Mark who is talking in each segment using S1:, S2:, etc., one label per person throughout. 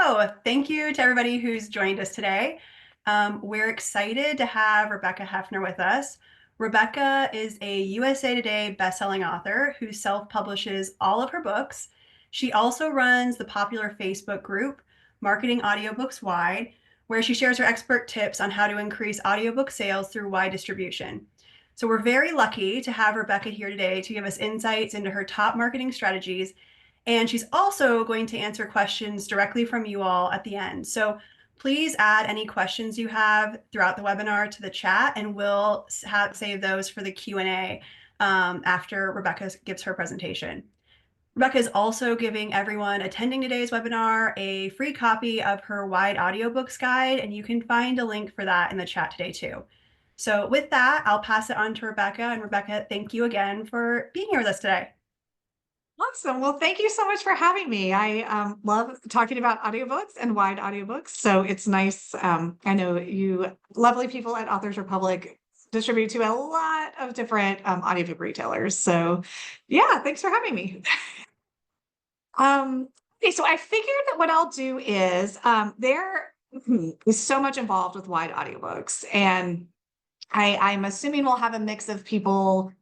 S1: Hello, thank you to everybody who's joined us today. We're excited to have Rebecca Hefner with us. Rebecca is a USA Today bestselling author who self-publishes all of her books. She also runs the popular Facebook group, Marketing Audiobooks Wide, where she shares her expert tips on how to increase audiobook sales through wide distribution. So we're very lucky to have Rebecca here today to give us insights into her top marketing strategies, and she's also going to answer questions directly from you all at the end. So please add any questions you have throughout the webinar to the chat, and we'll save those for the Q&A after Rebecca gives her presentation. Rebecca is also giving everyone attending today's webinar a free copy of her Wide Audiobooks Guide, and you can find a link for that in the chat today too. So with that, I'll pass it on to Rebecca. And Rebecca, thank you again for being here with us today.
S2: Awesome. Well, thank you so much for having me. I love talking about audiobooks and wide audiobooks. So it's nice. I know you lovely people at Authors Republic distribute to a lot of different audiobook retailers. So yeah, thanks for having me. Okay, so I figured that what I'll do is there is so much involved with wide audiobooks. And I'm assuming we'll have a mix of people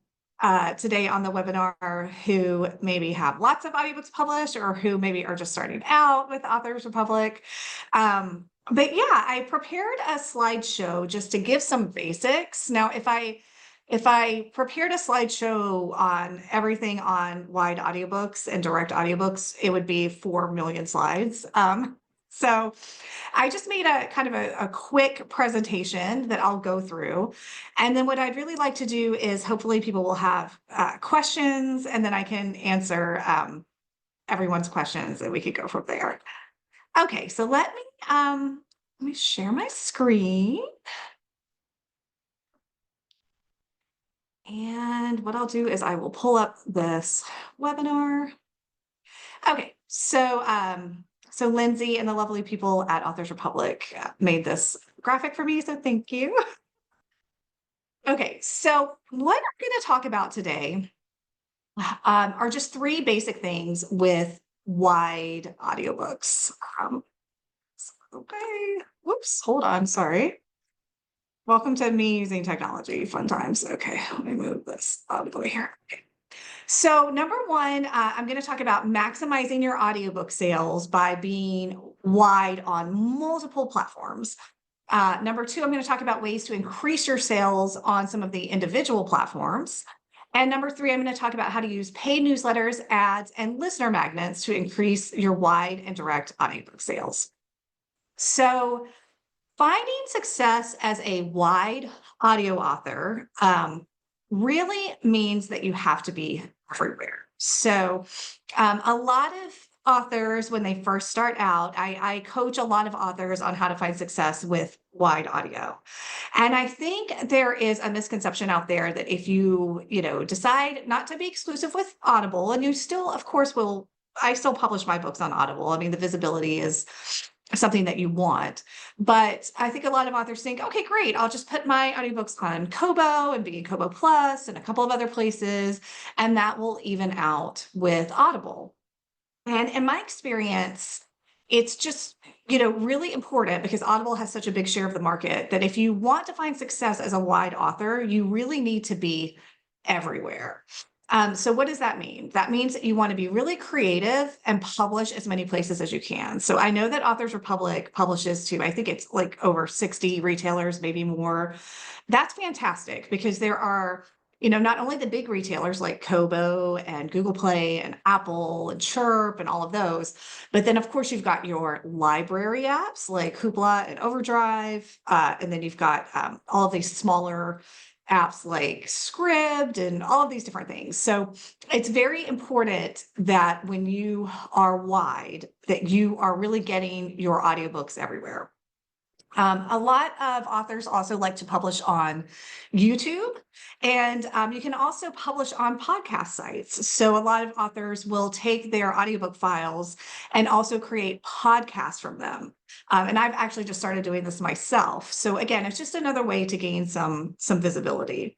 S2: today on the webinar who maybe have lots of audiobooks published or who maybe are just starting out with Authors Republic. But yeah, I prepared a slideshow just to give some basics. Now, if I prepared a slideshow on everything on wide audiobooks and direct audiobooks, it would be 4 million slides. So I just made a kind of a quick presentation that I'll go through. And then what I'd really like to do is hopefully people will have questions, and then I can answer everyone's questions and we could go from there. Okay, so let me share my screen. And what I'll do is I will pull up this webinar. Okay, so Lindsay and the lovely people at Authors Republic made this graphic for me, so thank you. Okay, so what I'm going to talk about today are just 3 basic things with wide audiobooks. Okay, whoops, hold on, sorry. Welcome to me using technology, fun times. Okay, let me move this out of the way here. Okay. So number 1, I'm going to talk about maximizing your audiobook sales by being wide on multiple platforms. Number 2, I'm going to talk about ways to increase your sales on some of the individual platforms. And number 3, I'm going to talk about how to use paid newsletters, ads, and listener magnets to increase your wide and direct audiobook sales. So finding success as a wide audio author really means that you have to be everywhere. So a lot of authors, when they first start out, I coach a lot of authors on how to find success with wide audio. And I think there is a misconception out there that if you decide not to be exclusive with Audible, and you still, of course, I still publish my books on Audible. I mean, the visibility is something that you want. But I think a lot of authors think, okay, great, I'll just put my audiobooks on Kobo and be in Kobo Plus and a couple of other places, and that will even out with Audible. And in my experience, it's just, really important because Audible has such a big share of the market that if you want to find success as a wide author, you really need to be everywhere. So what does that mean? That means that you want to be really creative and publish as many places as you can. So I know that Authors Republic publishes to, I think it's like over 60 retailers, maybe more. That's fantastic because there are, not only the big retailers like Kobo and Google Play and Apple and Chirp and all of those, but then of course you've got your library apps like Hoopla and Overdrive, and then you've got all of these smaller apps like Scribd and all of these different things. So it's very important that when you are wide, that you are really getting your audiobooks everywhere. A lot of authors also like to publish on YouTube, and you can also publish on podcast sites. So a lot of authors will take their audiobook files and also create podcasts from them. And I've actually just started doing this myself. So again, it's just another way to gain some visibility.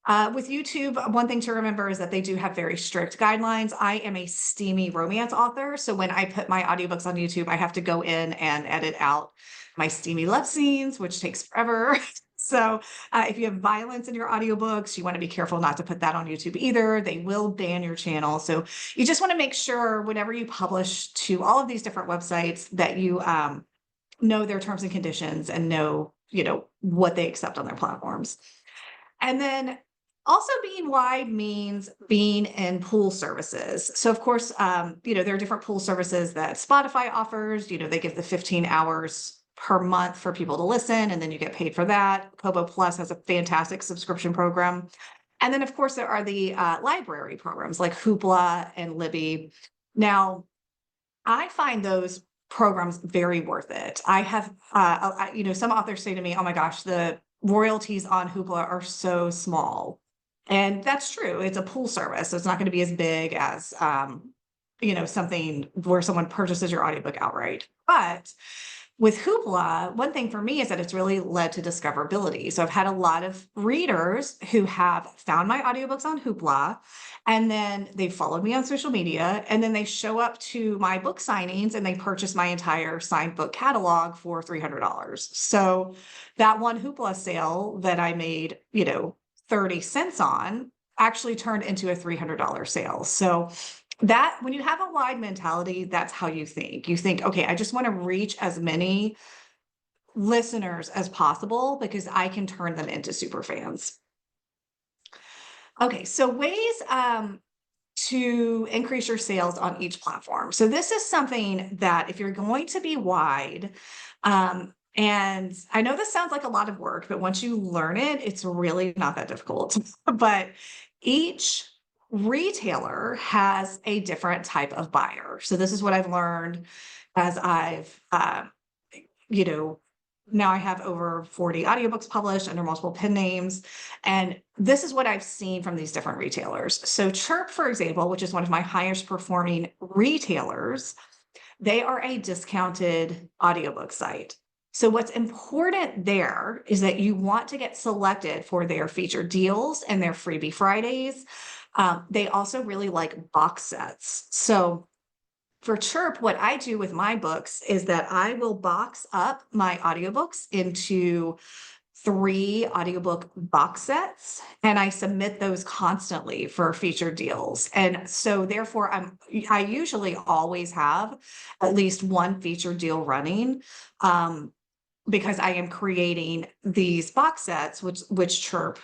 S2: With YouTube, one thing to remember is that they do have very strict guidelines. I am a steamy romance author, so when I put my audiobooks on YouTube, I have to go in and edit out my steamy love scenes, which takes forever. So if you have violence in your audiobooks, you want to be careful not to put that on YouTube either. They will ban your channel. So you just want to make sure whenever you publish to all of these different websites that you know their terms and conditions and know, what they accept on their platforms. And then also being wide means being in pool services. So of course, there are different pool services that Spotify offers. They give the 15 hours per month for people to listen, and then you get paid for that. Kobo Plus has a fantastic subscription program. And then of course, there are the library programs like Hoopla and Libby. Now, I find those programs very worth it. I have, some authors say to me, "Oh my gosh, the royalties on Hoopla are so small," and that's true. It's a pool service, so it's not going to be as big as, something where someone purchases your audiobook outright. But with Hoopla, one thing for me is that it's really led to discoverability. So I've had a lot of readers who have found my audiobooks on Hoopla, and then they followed me on social media, and then they show up to my book signings and they purchase my entire signed book catalog for $300. So that one Hoopla sale that I made, 30 cents on actually turned into a $300 sale. So that when you have a wide mentality, that's how you think. You think, okay, I just want to reach as many listeners as possible because I can turn them into super fans. Okay, so ways to increase your sales on each platform. So this is something that if you're going to be wide, and I know this sounds like a lot of work, but once you learn it, it's really not that difficult. But each retailer has a different type of buyer. So this is what I've learned as I've, now I have over 40 audiobooks published under multiple pen names. And this is what I've seen from these different retailers. So Chirp, for example, which is one of my highest performing retailers, they are a discounted audiobook site. So what's important there is that you want to get selected for their featured deals and their freebie Fridays. They also really like box sets. So for Chirp, what I do with my books is that I will box up my audiobooks into 3 audiobook box sets, and I submit those constantly for featured deals. And so therefore I usually always have at least one featured deal running, because I am creating these box sets, which Chirp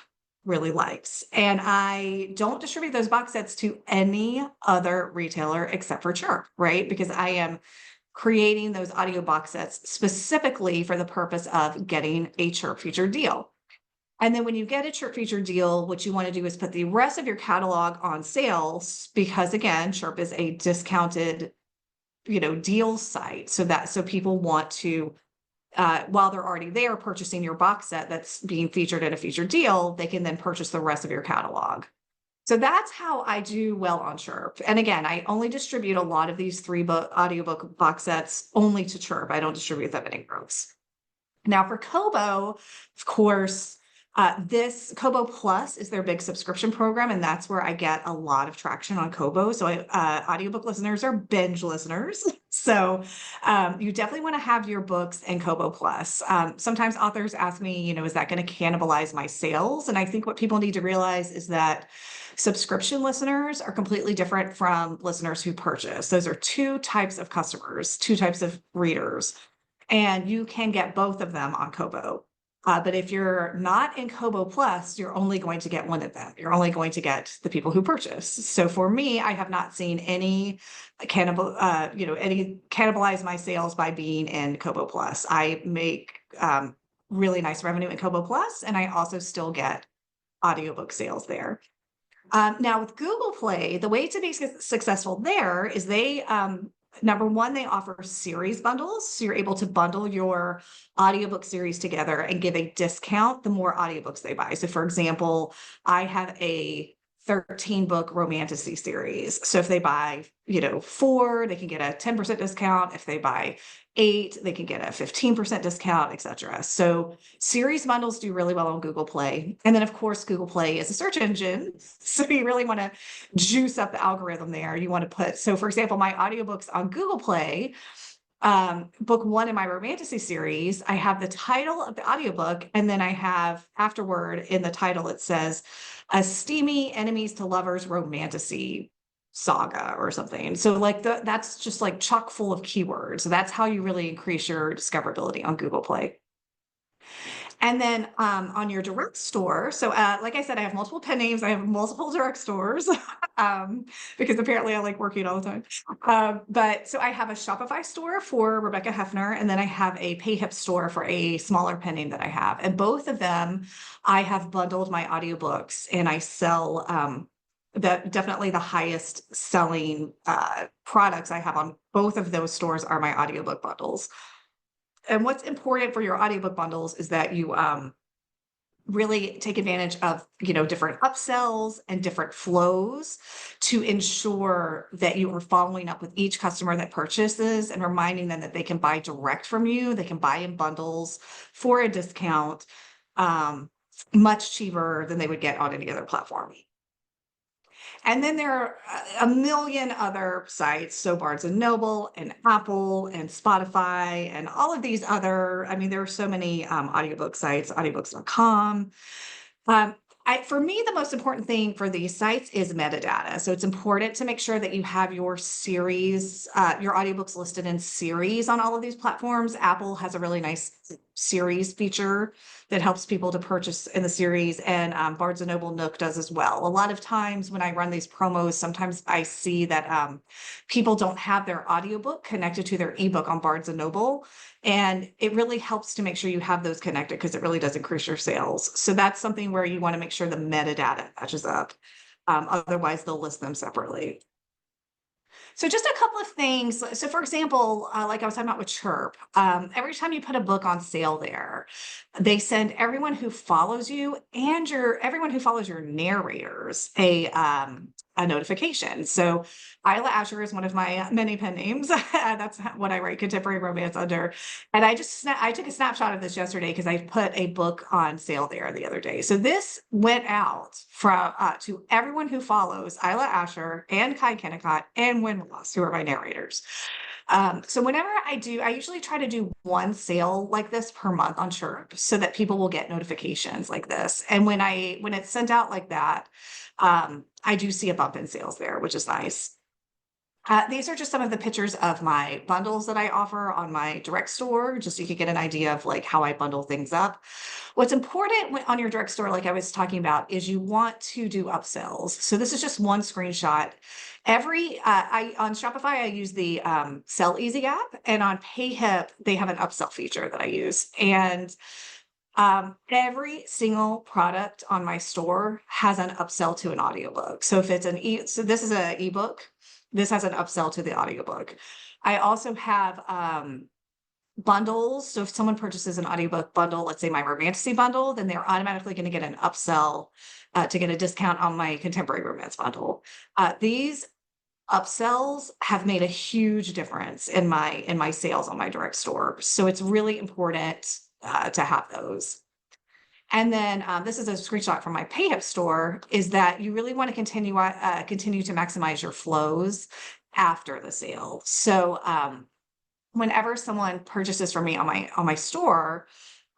S2: really likes. And I don't distribute those box sets to any other retailer except for Chirp, right? Because I am creating those audio box sets specifically for the purpose of getting a Chirp featured deal. And then when you get a Chirp featured deal, what you want to do is put the rest of your catalog on sales, because again, Chirp is a discounted, deal site. So people want to, while they're already there purchasing your box set that's being featured in a featured deal, they can then purchase the rest of your catalog. So that's how I do well on Chirp. And again, I only distribute a lot of these 3 audiobook box sets only to Chirp. I don't distribute them anywhere else. Now for Kobo, of course, this Kobo Plus is their big subscription program, and that's where I get a lot of traction on Kobo. So audiobook listeners are binge listeners. So you definitely want to have your books in Kobo Plus. Sometimes authors ask me, is that going to cannibalize my sales? And I think what people need to realize is that subscription listeners are completely different from listeners who purchase. Those are 2 types of customers, 2 types of readers, and you can get both of them on Kobo. But if you're not in Kobo Plus, you're only going to get one of them. You're only going to get the people who purchase. So for me, I have not seen any any cannibalize my sales by being in Kobo Plus. I make really nice revenue in Kobo Plus, and I also still get audiobook sales there. Now with Google Play, the way to be successful there is they, number one, they offer series bundles. So you're able to bundle your audiobook series together and give a discount the more audiobooks they buy. So for example, I have a 13-book romantasy series. So if they buy, 4, they can get a 10% discount. If they buy 8, they can get a 15% discount, etc. So series bundles do really well on Google Play. And then of course, Google Play is a search engine. So you really want to juice up the algorithm there. You want to put, so for example, my audiobooks on Google Play, book 1 in my romantasy series, I have the title of the audiobook, and then I have afterward in the title, it says a steamy enemies to lovers romantasy saga or something. So like that's just like chock full of keywords. So that's how you really increase your discoverability on Google Play. And then on your direct store, so like I said, I have multiple pen names. I have multiple direct stores because apparently I like working all the time. But so I have a Shopify store for Rebecca Hefner, and then I have a PayHip store for a smaller pen name that I have. And both of them, I have bundled my audiobooks, and I sell definitely the highest selling products I have on both of those stores are my audiobook bundles. And what's important for your audiobook bundles is that you really take advantage of, different upsells and different flows to ensure that you are following up with each customer that purchases and reminding them that they can buy direct from you. They can buy in bundles for a discount, much cheaper than they would get on any other platform. And then there are a million other sites. So Barnes and Noble and Apple and Spotify and all of these other, I mean, there are so many audiobook sites, audiobooks.com. For me, the most important thing for these sites is metadata. So it's important to make sure that you have your series, your audiobooks listed in series on all of these platforms. Apple has a really nice series feature that helps people to purchase in the series, and Barnes and Noble Nook does as well. A lot of times when I run these promos, sometimes I see that people don't have their audiobook connected to their ebook on Barnes and Noble, and it really helps to make sure you have those connected because it really does increase your sales. So that's something where you want to make sure the metadata matches up. Otherwise, they'll list them separately. So just a couple of things. So for example, like I was talking about with Chirp, every time you put a book on sale there, they send everyone who follows you and everyone who follows your narrators a notification. So Isla Asher is one of my many pen names. That's what I write contemporary romance under. And I took a snapshot of this yesterday because I put a book on sale there the other day. So this went out from to everyone who follows Isla Asher and Kai Kennicott and Win Moss, who are my narrators. So whenever I usually try to do one sale like this per month on Chirp so that people will get notifications like this. And when it's sent out like that, I do see a bump in sales there, which is nice. These are just some of the pictures of my bundles that I offer on my direct store, just so you can get an idea of like how I bundle things up. What's important on your direct store, like I was talking about, is you want to do upsells. So this is just one screenshot. On Shopify, I use the Sell Easy app, and on PayHip, they have an upsell feature that I use. And every single product on my store has an upsell to an audiobook. So if it's so this is an ebook. This has an upsell to the audiobook. I also have bundles. So if someone purchases an audiobook bundle, let's say my romantasy bundle, then they're automatically going to get an upsell to get a discount on my contemporary romance bundle. These upsells have made a huge difference in my sales on my direct store. So it's really important to have those. And then this is a screenshot from my PayHip store, is that you really want to continue to maximize your flows after the sale. So whenever someone purchases from me on my store,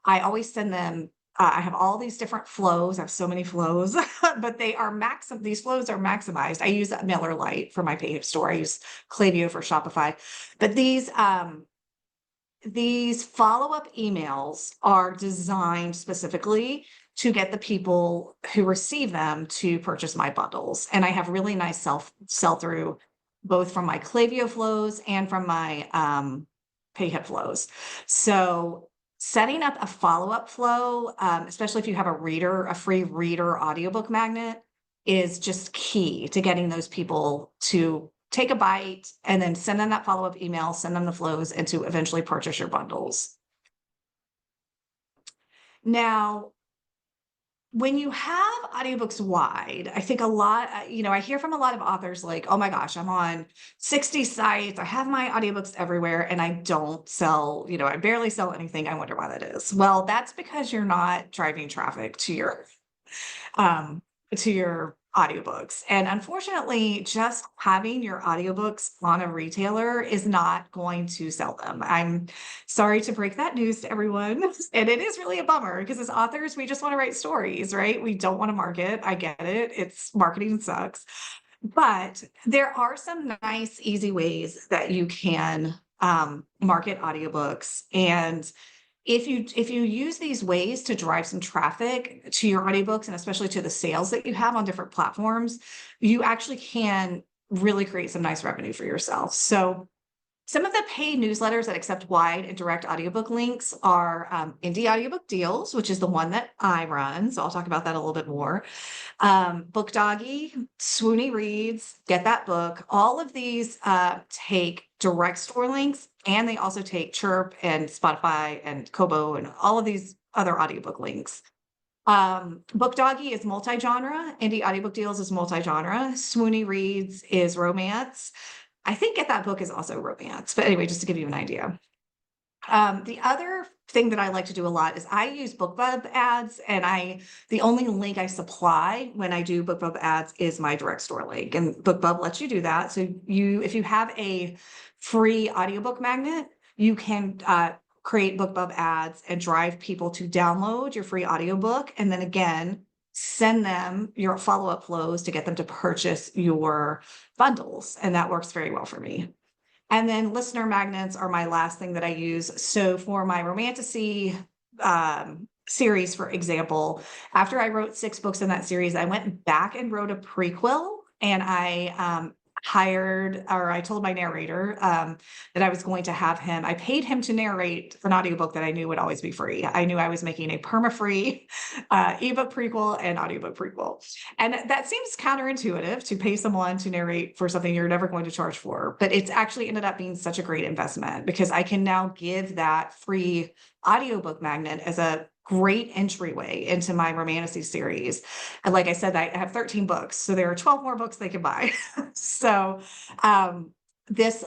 S2: I always send them, I have all these different flows. I have so many flows, but these flows are maximized. I use MailerLite for my PayHip store. I use Klaviyo for Shopify, but these follow-up emails are designed specifically to get the people who receive them to purchase my bundles. And I have really nice sell-through, both from my Klaviyo flows and from my PayHip flows. So setting up a follow-up flow, especially if you have a free reader audiobook magnet, is just key to getting those people to take a bite and then send them that follow-up email, send them the flows, and to eventually purchase your bundles. Now, when you have audiobooks wide, I think a lot, I hear from a lot of authors like, oh my gosh, I'm on 60 sites. I have my audiobooks everywhere and I don't sell, I barely sell anything. I wonder why that is. Well, that's because you're not driving traffic um, to your audiobooks. And unfortunately, just having your audiobooks on a retailer is not going to sell them. I'm sorry to break that news to everyone. And it is really a bummer because as authors, we just want to write stories, right? We don't want to market. I get it. It's marketing sucks. But there are some nice, easy ways that you can market audiobooks. And if you use these ways to drive some traffic to your audiobooks and especially to the sales that you have on different platforms, you actually can really create some nice revenue for yourself. So some of the paid newsletters that accept wide and direct audiobook links are Indie Audiobook Deals, which is the one that I run. So I'll talk about that a little bit more. Book Doggy, Swoony Reads, Get That Book. All of these take direct store links, and they also take Chirp and Spotify and Kobo and all of these other audiobook links. Book Doggy is multi-genre. Indie Audiobook Deals is multi-genre. Swoony Reads is romance. I think Get That Book is also romance. But anyway, just to give you an idea. The other thing that I like to do a lot is I use BookBub ads, and the only link I supply when I do BookBub ads is my direct store link, and BookBub lets you do that. So if you have a free audiobook magnet, you can create BookBub ads and drive people to download your free audiobook, and then again send them your follow-up flows to get them to purchase your bundles, and that works very well for me. And then listener magnets are my last thing that I use. So for my romantasy series, for example, after I wrote 6 books in that series, I went back and wrote a prequel, and I told my narrator that I was going to have him, I paid him to narrate an audiobook that I knew would always be free. I knew I was making a perma-free ebook prequel and audiobook prequel. And that seems counterintuitive to pay someone to narrate for something you're never going to charge for, but it's actually ended up being such a great investment because I can now give that free audiobook magnet as a great entryway into my romantasy series. And like I said, I have 13 books, so there are 12 more books they can buy. So this,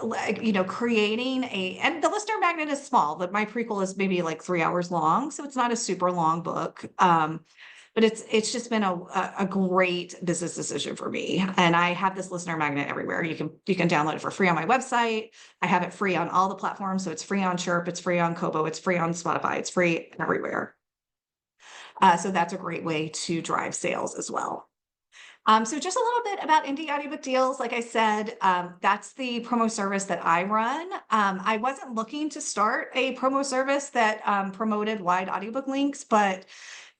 S2: creating and the listener magnet is small, but my prequel is maybe like 3 hours long, so it's not a super long book. But it's just been a great business decision for me. And I have this listener magnet everywhere. You can download it for free on my website. I have it free on all the platforms. So it's free on Chirp, it's free on Kobo, it's free on Spotify, it's free everywhere. So that's a great way to drive sales as well. So just a little bit about Indie Audiobook Deals. Like I said, that's the promo service that I run. I wasn't looking to start a promo service that promoted wide audiobook links, but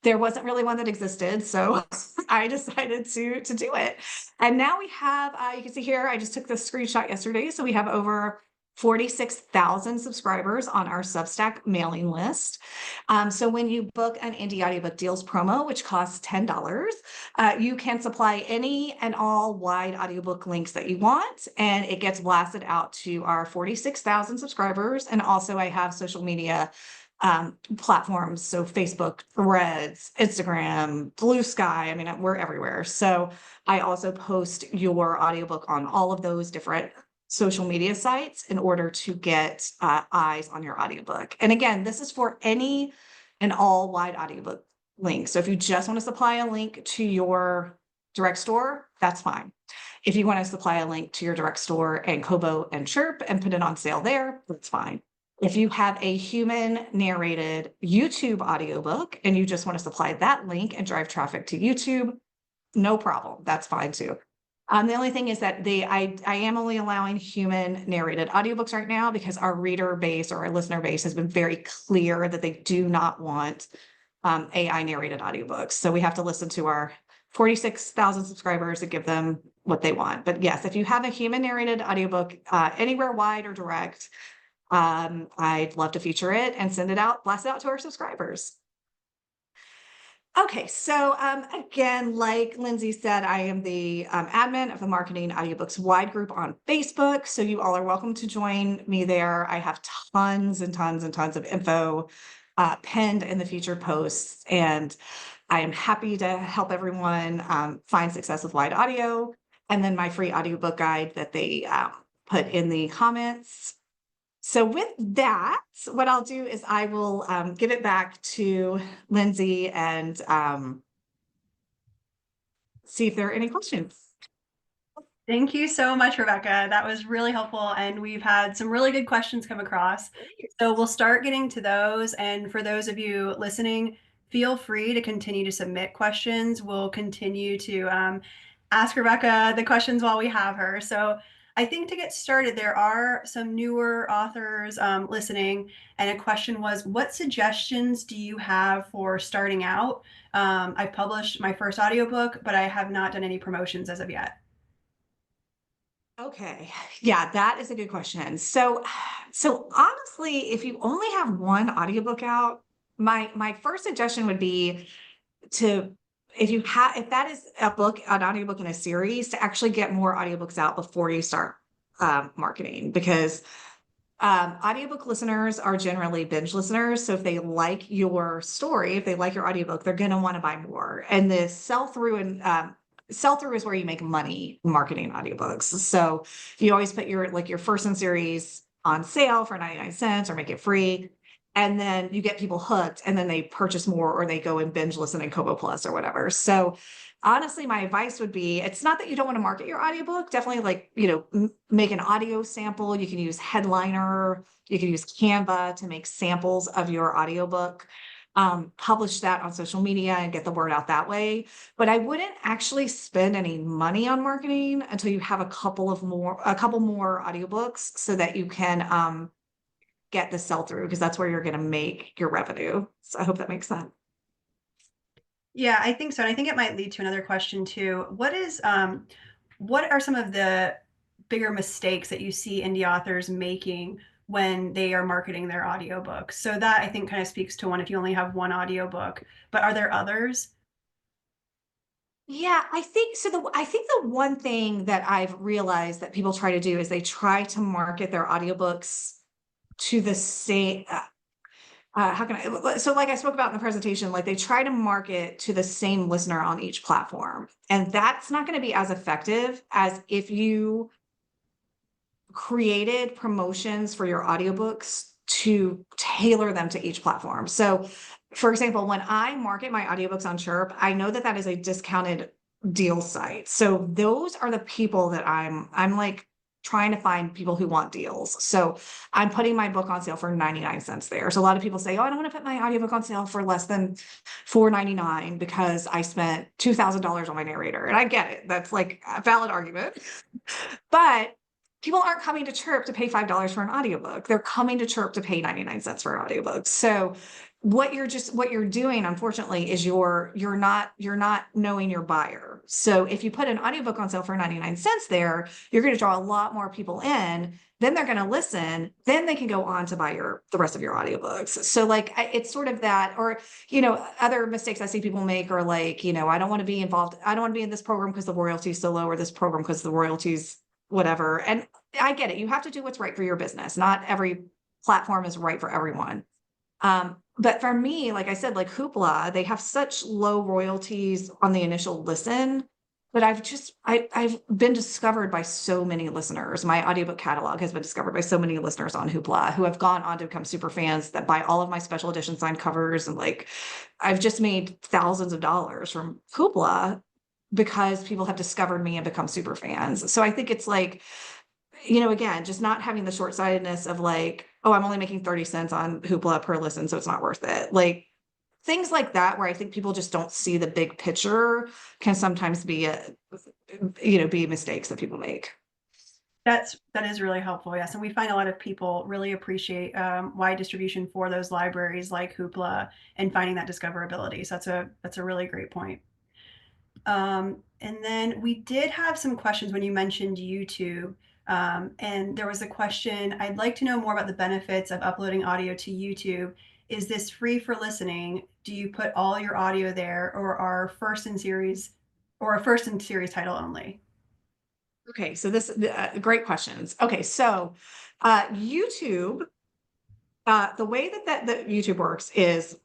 S2: there wasn't really one that existed. So I decided to do it. And now we have, you can see here, I just took this screenshot yesterday. So we have over 46,000 subscribers on our Substack mailing list. So when you book an Indie Audiobook Deals promo, which costs $10, you can supply any and all wide audiobook links that you want, and it gets blasted out to our 46,000 subscribers. And also I have social media platforms. So Facebook, Threads, Instagram, Blue Sky. I mean, we're everywhere. So I also post your audiobook on all of those different social media sites in order to get eyes on your audiobook. And again, this is for any and all wide audiobook links. So if you just want to supply a link to your direct store, that's fine. If you want to supply a link to your direct store and Kobo and Chirp and put it on sale there, that's fine. If you have a human narrated YouTube audiobook and you just want to supply that link and drive traffic to YouTube, no problem. That's fine too. The only thing is that I am only allowing human narrated audiobooks right now because our reader base or our listener base has been very clear that they do not want AI narrated audiobooks. So we have to listen to our 46,000 subscribers and give them what they want. But yes, if you have a human narrated audiobook anywhere wide or direct, I'd love to feature it and blast it out to our subscribers. Okay, so again, like Lindsay said, I am the admin of the Marketing Audiobooks Wide group on Facebook. So you all are welcome to join me there. I have tons and tons and tons of info pinned in the featured posts. And I am happy to help everyone find success with wide audio. And then my free audiobook guide that they put in the comments. So with that, what I'll do is I will give it back to Lindsay and see if there are any questions.
S1: Thank you so much, Rebecca. That was really helpful. And we've had some really good questions come across. So we'll start getting to those. And for those of you listening, feel free to continue to submit questions. We'll continue to ask Rebecca the questions while we have her. So I think to get started, there are some newer authors listening. And a question was, what suggestions do you have for starting out? I published my first audiobook, but I have not done any promotions as of yet.
S2: Okay. Yeah, that is a good question. So honestly, if you only have one audiobook out, my first suggestion would be to if that is an audiobook in a series, to actually get more audiobooks out before you start marketing, because audiobook listeners are generally binge listeners. So if they like your story, if they like your audiobook, they're going to want to buy more. And the sell through is where you make money marketing audiobooks. So you always put your first in series on sale for 99 cents or make it free. And then you get people hooked, and then they purchase more, or they go and binge listen in Kobo Plus or whatever. So honestly, my advice would be, it's not that you don't want to market your audiobook. Definitely, like, make an audio sample. You can use Headliner, you can use Canva to make samples of your audiobook. Publish that on social media and get the word out that way. But I wouldn't actually spend any money on marketing until you have a couple more audiobooks, so that you can get the sell through, because that's where you're going to make your revenue. So I hope that makes sense.
S1: Yeah, I think so. And I think it might lead to another question too. What are some of the bigger mistakes that you see indie authors making when they are marketing their audiobooks? So that I think kind of speaks to one if you only have one audiobook, but are there others?
S2: Yeah, I think so. I think the one thing that I've realized that people try to do is they try to market their audiobooks to the same. How can I? So, like I spoke about in the presentation, like they try to market to the same listener on each platform, and that's not going to be as effective as if you created promotions for your audiobooks to tailor them to each platform. So, for example, when I market my audiobooks on Chirp, I know that that is a discounted deal site. So those are the people that I'm like trying to find people who want deals. So I'm putting my book on sale for 99 cents there. So a lot of people say, "Oh, I don't want to put my audiobook on sale for less than $4.99 because I spent $2,000 on my narrator." And I get it. That's like a valid argument. But people aren't coming to Chirp to pay $5 for an audiobook. They're coming to Chirp to pay 99 cents for an audiobook. So what you're doing, unfortunately, is you're not knowing your buyer. So if you put an audiobook on sale for 99 cents there, you're going to draw a lot more people in. Then they're going to listen. Then they can go on to buy the rest of your audiobooks. So like it's sort of that, or other mistakes I see people make are like, I don't want to be involved. I don't want to be in this program because the royalty is so low, or this program because the royalties whatever. And I get it. You have to do what's right for your business. Not every platform is right for everyone. But for me, like I said, like Hoopla, they have such low royalties on the initial listen. But I've been discovered by so many listeners. My audiobook catalog has been discovered by so many listeners on Hoopla who have gone on to become super fans that buy all of my special edition signed covers. And like, I've just made thousands of dollars from Hoopla because people have discovered me and become super fans. So I think it's like, again, just not having the short-sightedness of like, oh, I'm only making 30 cents on Hoopla per listen, so it's not worth it. Like things like that, where I think people just don't see the big picture, can sometimes be mistakes that people make.
S1: That is really helpful. Yes, and we find a lot of people really appreciate wide distribution for those libraries like Hoopla and finding that discoverability. So that's a really great point. And then we did have some questions when you mentioned YouTube. And there was a question, I'd like to know more about the benefits of uploading audio to YouTube. Is this free for listening? Do you put all your audio there, or a first in series title only?
S2: Okay, so this great questions. Okay, so YouTube The way that YouTube works is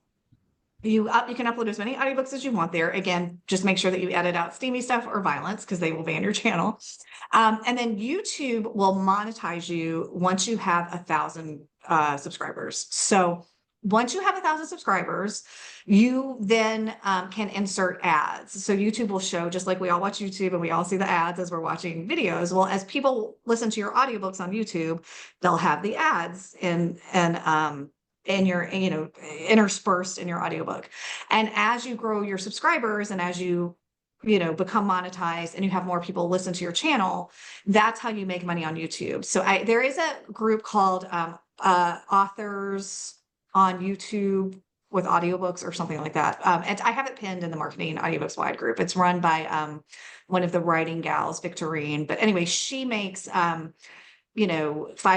S2: you can upload as many audiobooks as you want there. Again, just make sure that you edit out steamy stuff or violence because they will ban your channel. And then YouTube will monetize you once you have 1,000 subscribers. So once you have 1,000 subscribers, you then can insert ads. So YouTube will show, just like we all watch YouTube and we all see the ads as we're watching videos. Well, as people listen to your audiobooks on YouTube, they'll have the ads in your, interspersed in your audiobook. And as you grow your subscribers and as you become monetized and you have more people listen to your channel, that's how you make money on YouTube. So there is a group called Authors on YouTube with audiobooks or something like that. And I have it pinned in the Marketing Audiobooks Wide group. It's run by one of the writing gals, Victorine. But anyway, she makes 5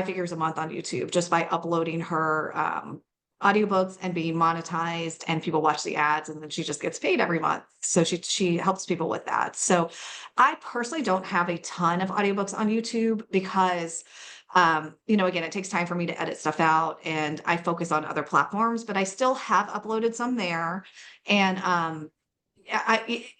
S2: figures a month on YouTube just by uploading her audiobooks and being monetized, and people watch the ads, and then she just gets paid every month. So she helps people with that. So I personally don't have a ton of audiobooks on YouTube because again, it takes time for me to edit stuff out and I focus on other platforms, but I still have uploaded some there. And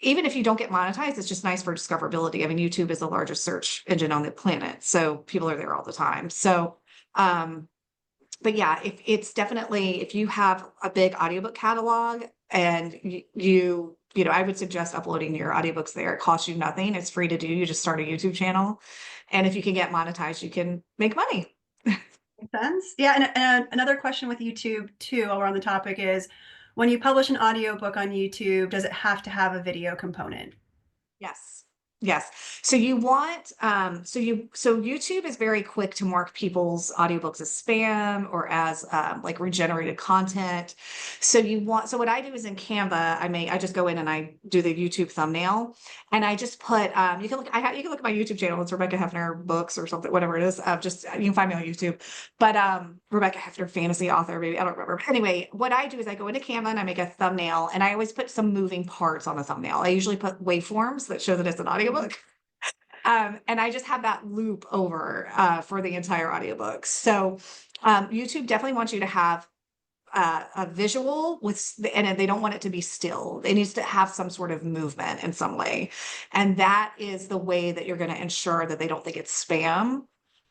S2: even if you don't get monetized, it's just nice for discoverability. I mean, YouTube is the largest search engine on the planet, so people are there all the time. So, but yeah, if you have a big audiobook catalog and I would suggest uploading your audiobooks there. It costs you nothing. It's free to do. You just start a YouTube channel. And if you can get monetized, you can make money.
S1: Makes sense. Yeah, and another question with YouTube too, while we're on the topic, is when you publish an audiobook on YouTube, does it have to have a video component?
S2: Yes. Yes. So you want, so YouTube is very quick to mark people's audiobooks as spam or as like regenerated content. So what I do is in Canva, I just go in and I do the YouTube thumbnail and I just put, you can look at my YouTube channel. It's Rebecca Hefner books or something, whatever it is. You can find me on YouTube, but Rebecca Hefner fantasy author, maybe, I don't remember. But anyway, what I do is I go into Canva and I make a thumbnail and I always put some moving parts on the thumbnail. I usually put waveforms that show that it's an audiobook. And I just have that loop over for the entire audiobook. So YouTube definitely wants you to have a visual and they don't want it to be still. It needs to have some sort of movement in some way. And that is the way that you're going to ensure that they don't think it's spam.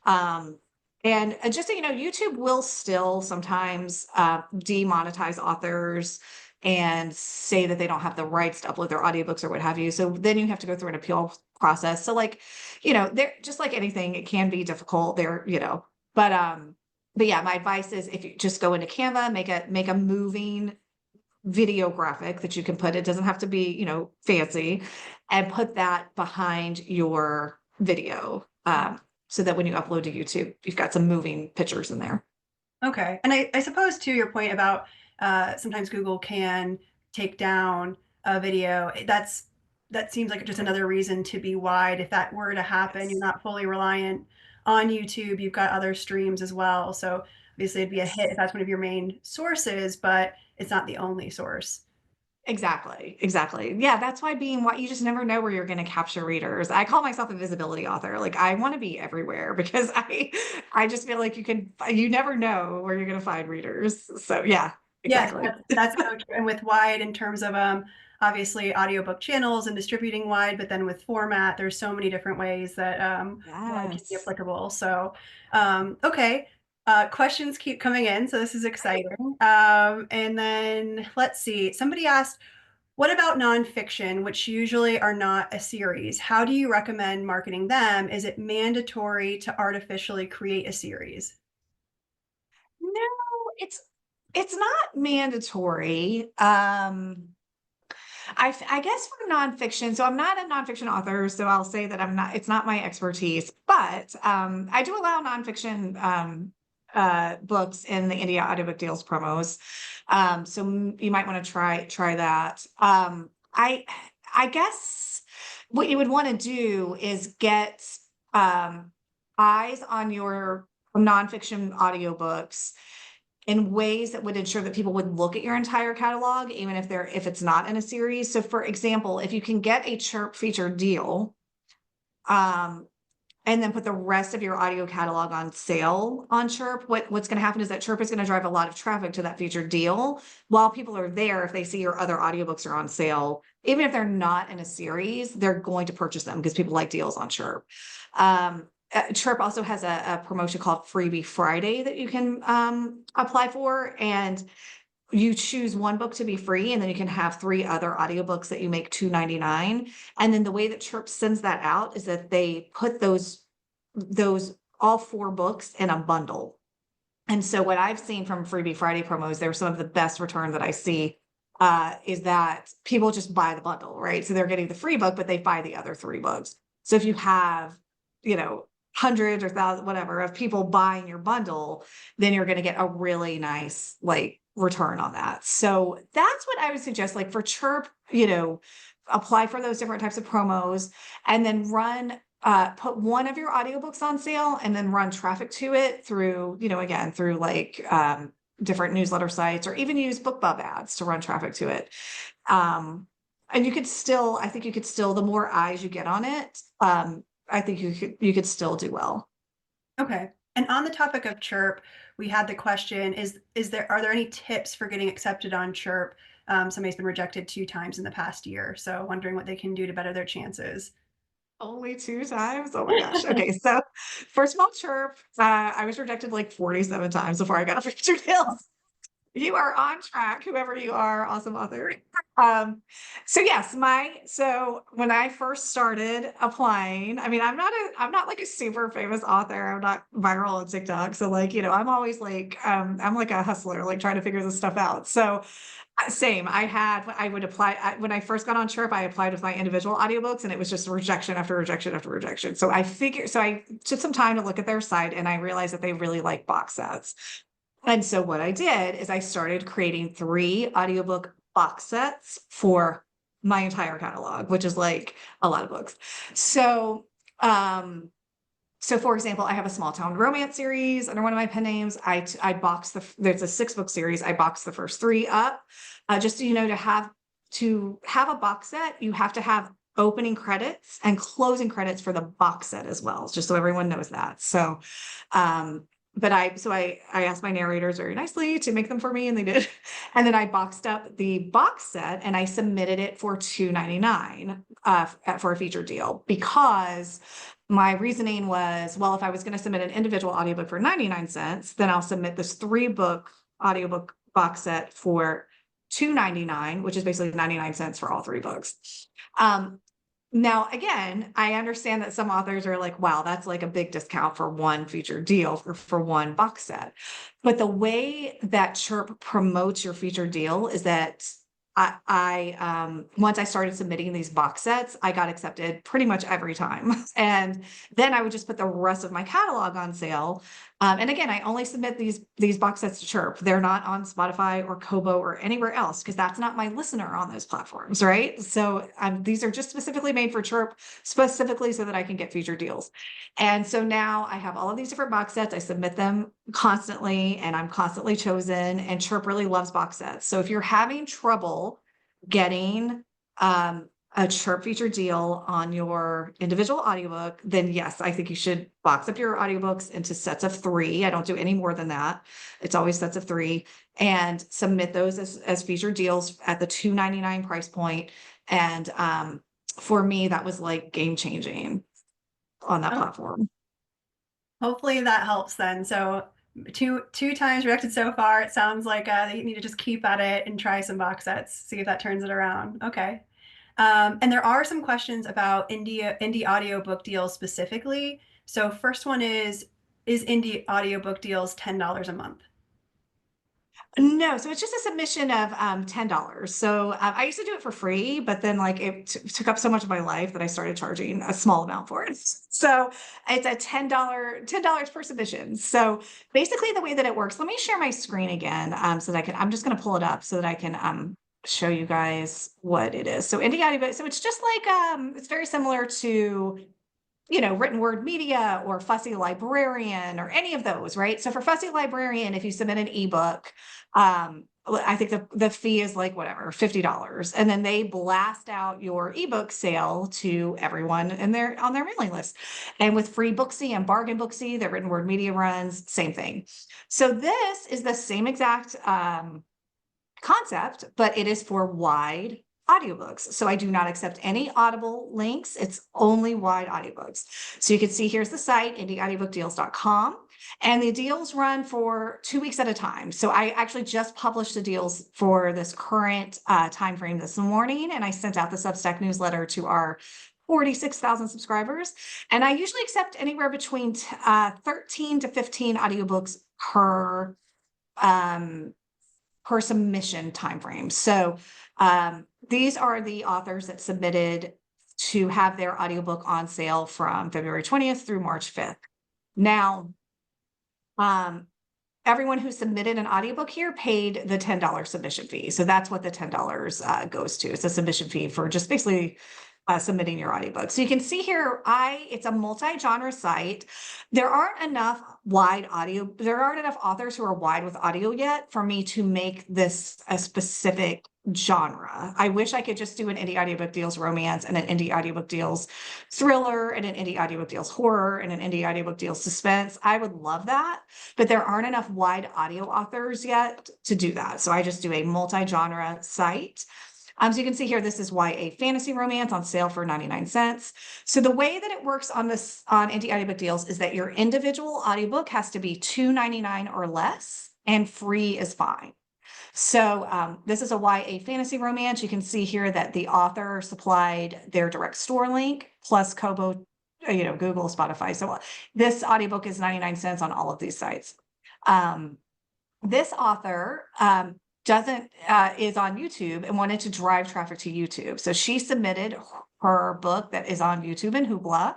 S2: And just so you know, YouTube will still sometimes demonetize authors and say that they don't have the rights to upload their audiobooks or what have you. So then you have to go through an appeal process. So they're just like anything, it can be difficult there, but yeah, my advice is if you just go into Canva, make a moving video graphic that you can put, it doesn't have to be, fancy, and put that behind your video. So that when you upload to YouTube, you've got some moving pictures in there.
S1: Okay. And I suppose to your point about sometimes Google can take down a video, that seems like just another reason to be wide. If that were to happen, you're
S2: Yes.
S1: not fully reliant on YouTube. You've got other streams as well. So obviously it'd be a hit if
S2: Yes.
S1: that's one of your main sources, but it's not the only source.
S2: Exactly. Exactly. Yeah, that's why being what you just never know where you're going to capture readers. I call myself a visibility author. Like I want to be everywhere because I just feel like you never know where you're going to find readers. So yeah,
S1: Yes,
S2: exactly.
S1: that's so true. And with wide in terms of obviously audiobook channels and distributing wide, but then with format, there's so many different ways that wide can be
S2: Yes.
S1: applicable. So okay. Questions keep coming in, so this is
S2: Great.
S1: exciting. And then let's see. Somebody asked, what about nonfiction, which usually are not a series? How do you recommend marketing them? Is it mandatory to artificially create a series?
S2: No, it's it's not mandatory. I guess for nonfiction, so I'm not a nonfiction author, so I'll say that it's not my expertise, but I do allow nonfiction books in the India Audiobook Deals promos. So you might want to try that. I guess what you would want to do is get eyes on your nonfiction audiobooks in ways that would ensure that people would look at your entire catalog, even if it's not in a series. So for example, if you can get a chirp feature deal, um, and then put the rest of your audio catalog on sale on Chirp, what's going to happen is that Chirp is going to drive a lot of traffic to that featured deal. While people are there, if they see your other audiobooks are on sale, even if they're not in a series, they're going to purchase them because people like deals on Chirp. Chirp also has a promotion called Freebie Friday that you can apply for, and you choose one book to be free, and then you can have 3 other audiobooks that you make $2.99. And then the way that Chirp sends that out is that they put those all 4 books in a bundle. And so what I've seen from Freebie Friday promos, they're some of the best return that I see, is that people just buy the bundle, right? So they're getting the free book, but they buy the other 3 books. So if you have, hundreds or thousands, whatever, of people buying your bundle, then you're going to get a really nice return on that. So that's what I would suggest. Like for Chirp, apply for those different types of promos, and then put one of your audiobooks on sale and then run traffic to it through, again, through different newsletter sites, or even use BookBub ads to run traffic to it. And I think you could still, the more eyes you get on it, I think you could still do well.
S1: Okay. And on the topic of Chirp, we had the question, are there any tips for getting accepted on Chirp? Somebody's been rejected 2 times in the past year, so wondering what they can do to better their chances.
S2: Only 2 times? Oh my gosh. Okay, so first of all, Chirp, I was rejected like 47 times before I got a feature deal. You are on track, whoever you are, awesome author. So yes, so when I first started applying, I mean, I'm not like a super famous author. I'm not viral on TikTok. So I'm always I'm like a hustler, like trying to figure this stuff out. So same, I would apply when I first got on Chirp, I applied with my individual audiobooks, and it was just rejection after rejection after rejection. So I took some time to look at their site, and I realized that they really like box sets. And so what I did is I started creating 3 audiobook box sets for my entire catalog, which is like a lot of books. So, for example, I have a small town romance series under one of my pen names. I boxed there's a 6-book series. I boxed the first 3 up, just so to have a box set, you have to have opening credits and closing credits for the box set as well, just so everyone knows that. So, but I asked my narrators very nicely to make them for me, and they did. And then I boxed up the box set and I submitted it for $2.99 for a feature deal, because my reasoning was, well, if I was going to submit an individual audiobook for 99 cents, then I'll submit this 3-book audiobook box set for $2.99, which is basically 99 cents for all 3 books. Now, again, I understand that some authors are like, wow, that's like a big discount for one featured deal for one box set. But the way that Chirp promotes your featured deal is that once I started submitting these box sets, I got accepted pretty much every time. And then I would just put the rest of my catalog on sale. And again, I only submit these box sets to Chirp. They're not on Spotify or Kobo or anywhere else, because that's not my listener on those platforms, right? So these are just specifically made for Chirp, specifically so that I can get featured deals. And so now I have all of these different box sets. I submit them constantly, and I'm constantly chosen, and Chirp really loves box sets. So if you're having trouble getting a Chirp feature deal on your individual audiobook, then yes, I think you should box up your audiobooks into sets of 3. I don't do any more than that. It's always sets of 3, and submit those as featured deals at the $2.99 price point. And for me, that was like game changing on that platform.
S1: Hopefully that helps then. So two times rejected so far. It sounds like you need to just keep at it and try some box sets, see if that turns it around. Okay. And there are some questions about indie audiobook deals specifically. So first one is indie audiobook deals $10 a month?
S2: No, so it's just a submission of $10. So I used to do it for free, but then it took up so much of my life that I started charging a small amount for it. So it's a $10 per submission. So basically the way that it works, let me share my screen again, so that I'm just going to pull it up so that I can show you guys what it is. So indie audiobook, so it's just it's very similar to written word media or Fussy Librarian or any of those, right? So for Fussy Librarian, if you submit an ebook, I think the fee is like whatever, $50. And then they blast out your ebook sale to everyone and they're on their mailing list. And with free Booksy and bargain Booksy, their written word media runs, same thing. So this is the same exact concept, but it is for wide audiobooks. So I do not accept any Audible links. It's only wide audiobooks. So you can see here's the site, indieaudiobookdeals.com. And the deals run for 2 weeks at a time. So I actually just published the deals for this current time frame this morning, and I sent out the Substack newsletter to our 46,000 subscribers. And I usually accept anywhere between 13 to 15 audiobooks um, per submission timeframe. So these are the authors that submitted to have their audiobook on sale from February 20th through March 5th. Now, everyone who submitted an audiobook here paid the $10 submission fee. So that's what the $10 goes to. It's a submission fee for just basically submitting your audiobook. So you can see here, it's a multi-genre site. There aren't enough authors who are wide with audio yet for me to make this a specific genre. I wish I could just do an indie audiobook deals romance and an indie audiobook deals thriller and an indie audiobook deals horror and an indie audiobook deals suspense. I would love that, but there aren't enough wide audio authors yet to do that. So I just do a multi-genre site. So you can see here, this is YA fantasy romance on sale for 99 cents. So the way that it works on Indie Audiobook Deals is that your individual audiobook has to be $2.99 or less, and free is fine. So this is a YA fantasy romance. You can see here that the author supplied their direct store link plus Kobo, Google, Spotify. So this audiobook is 99 cents on all of these sites. This author is on YouTube and wanted to drive traffic to YouTube. So she submitted her book that is on YouTube and Hoopla,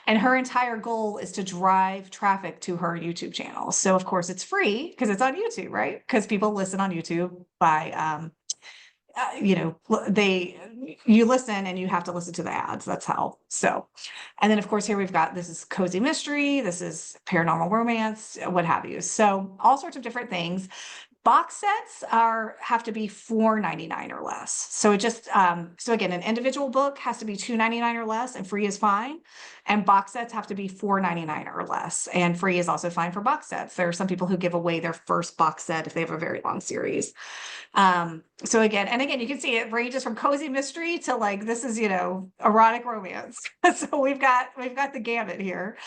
S2: and her entire goal is to drive traffic to her YouTube channel. So of course it's free because it's on YouTube, right? Because people listen on YouTube by, you listen and you have to listen to the ads. That's how. So, and then of course here we've got, this is cozy mystery, this is paranormal romance, what have you. So all sorts of different things. Box sets have to be $4.99 or less. So it just so again, an individual book has to be $2.99 or less, and free is fine. And box sets have to be $4.99 or less, and free is also fine for box sets. There are some people who give away their first box set if they have a very long series. So again, you can see it ranges from cozy mystery to like, this is, erotic romance. So we've got the gamut here.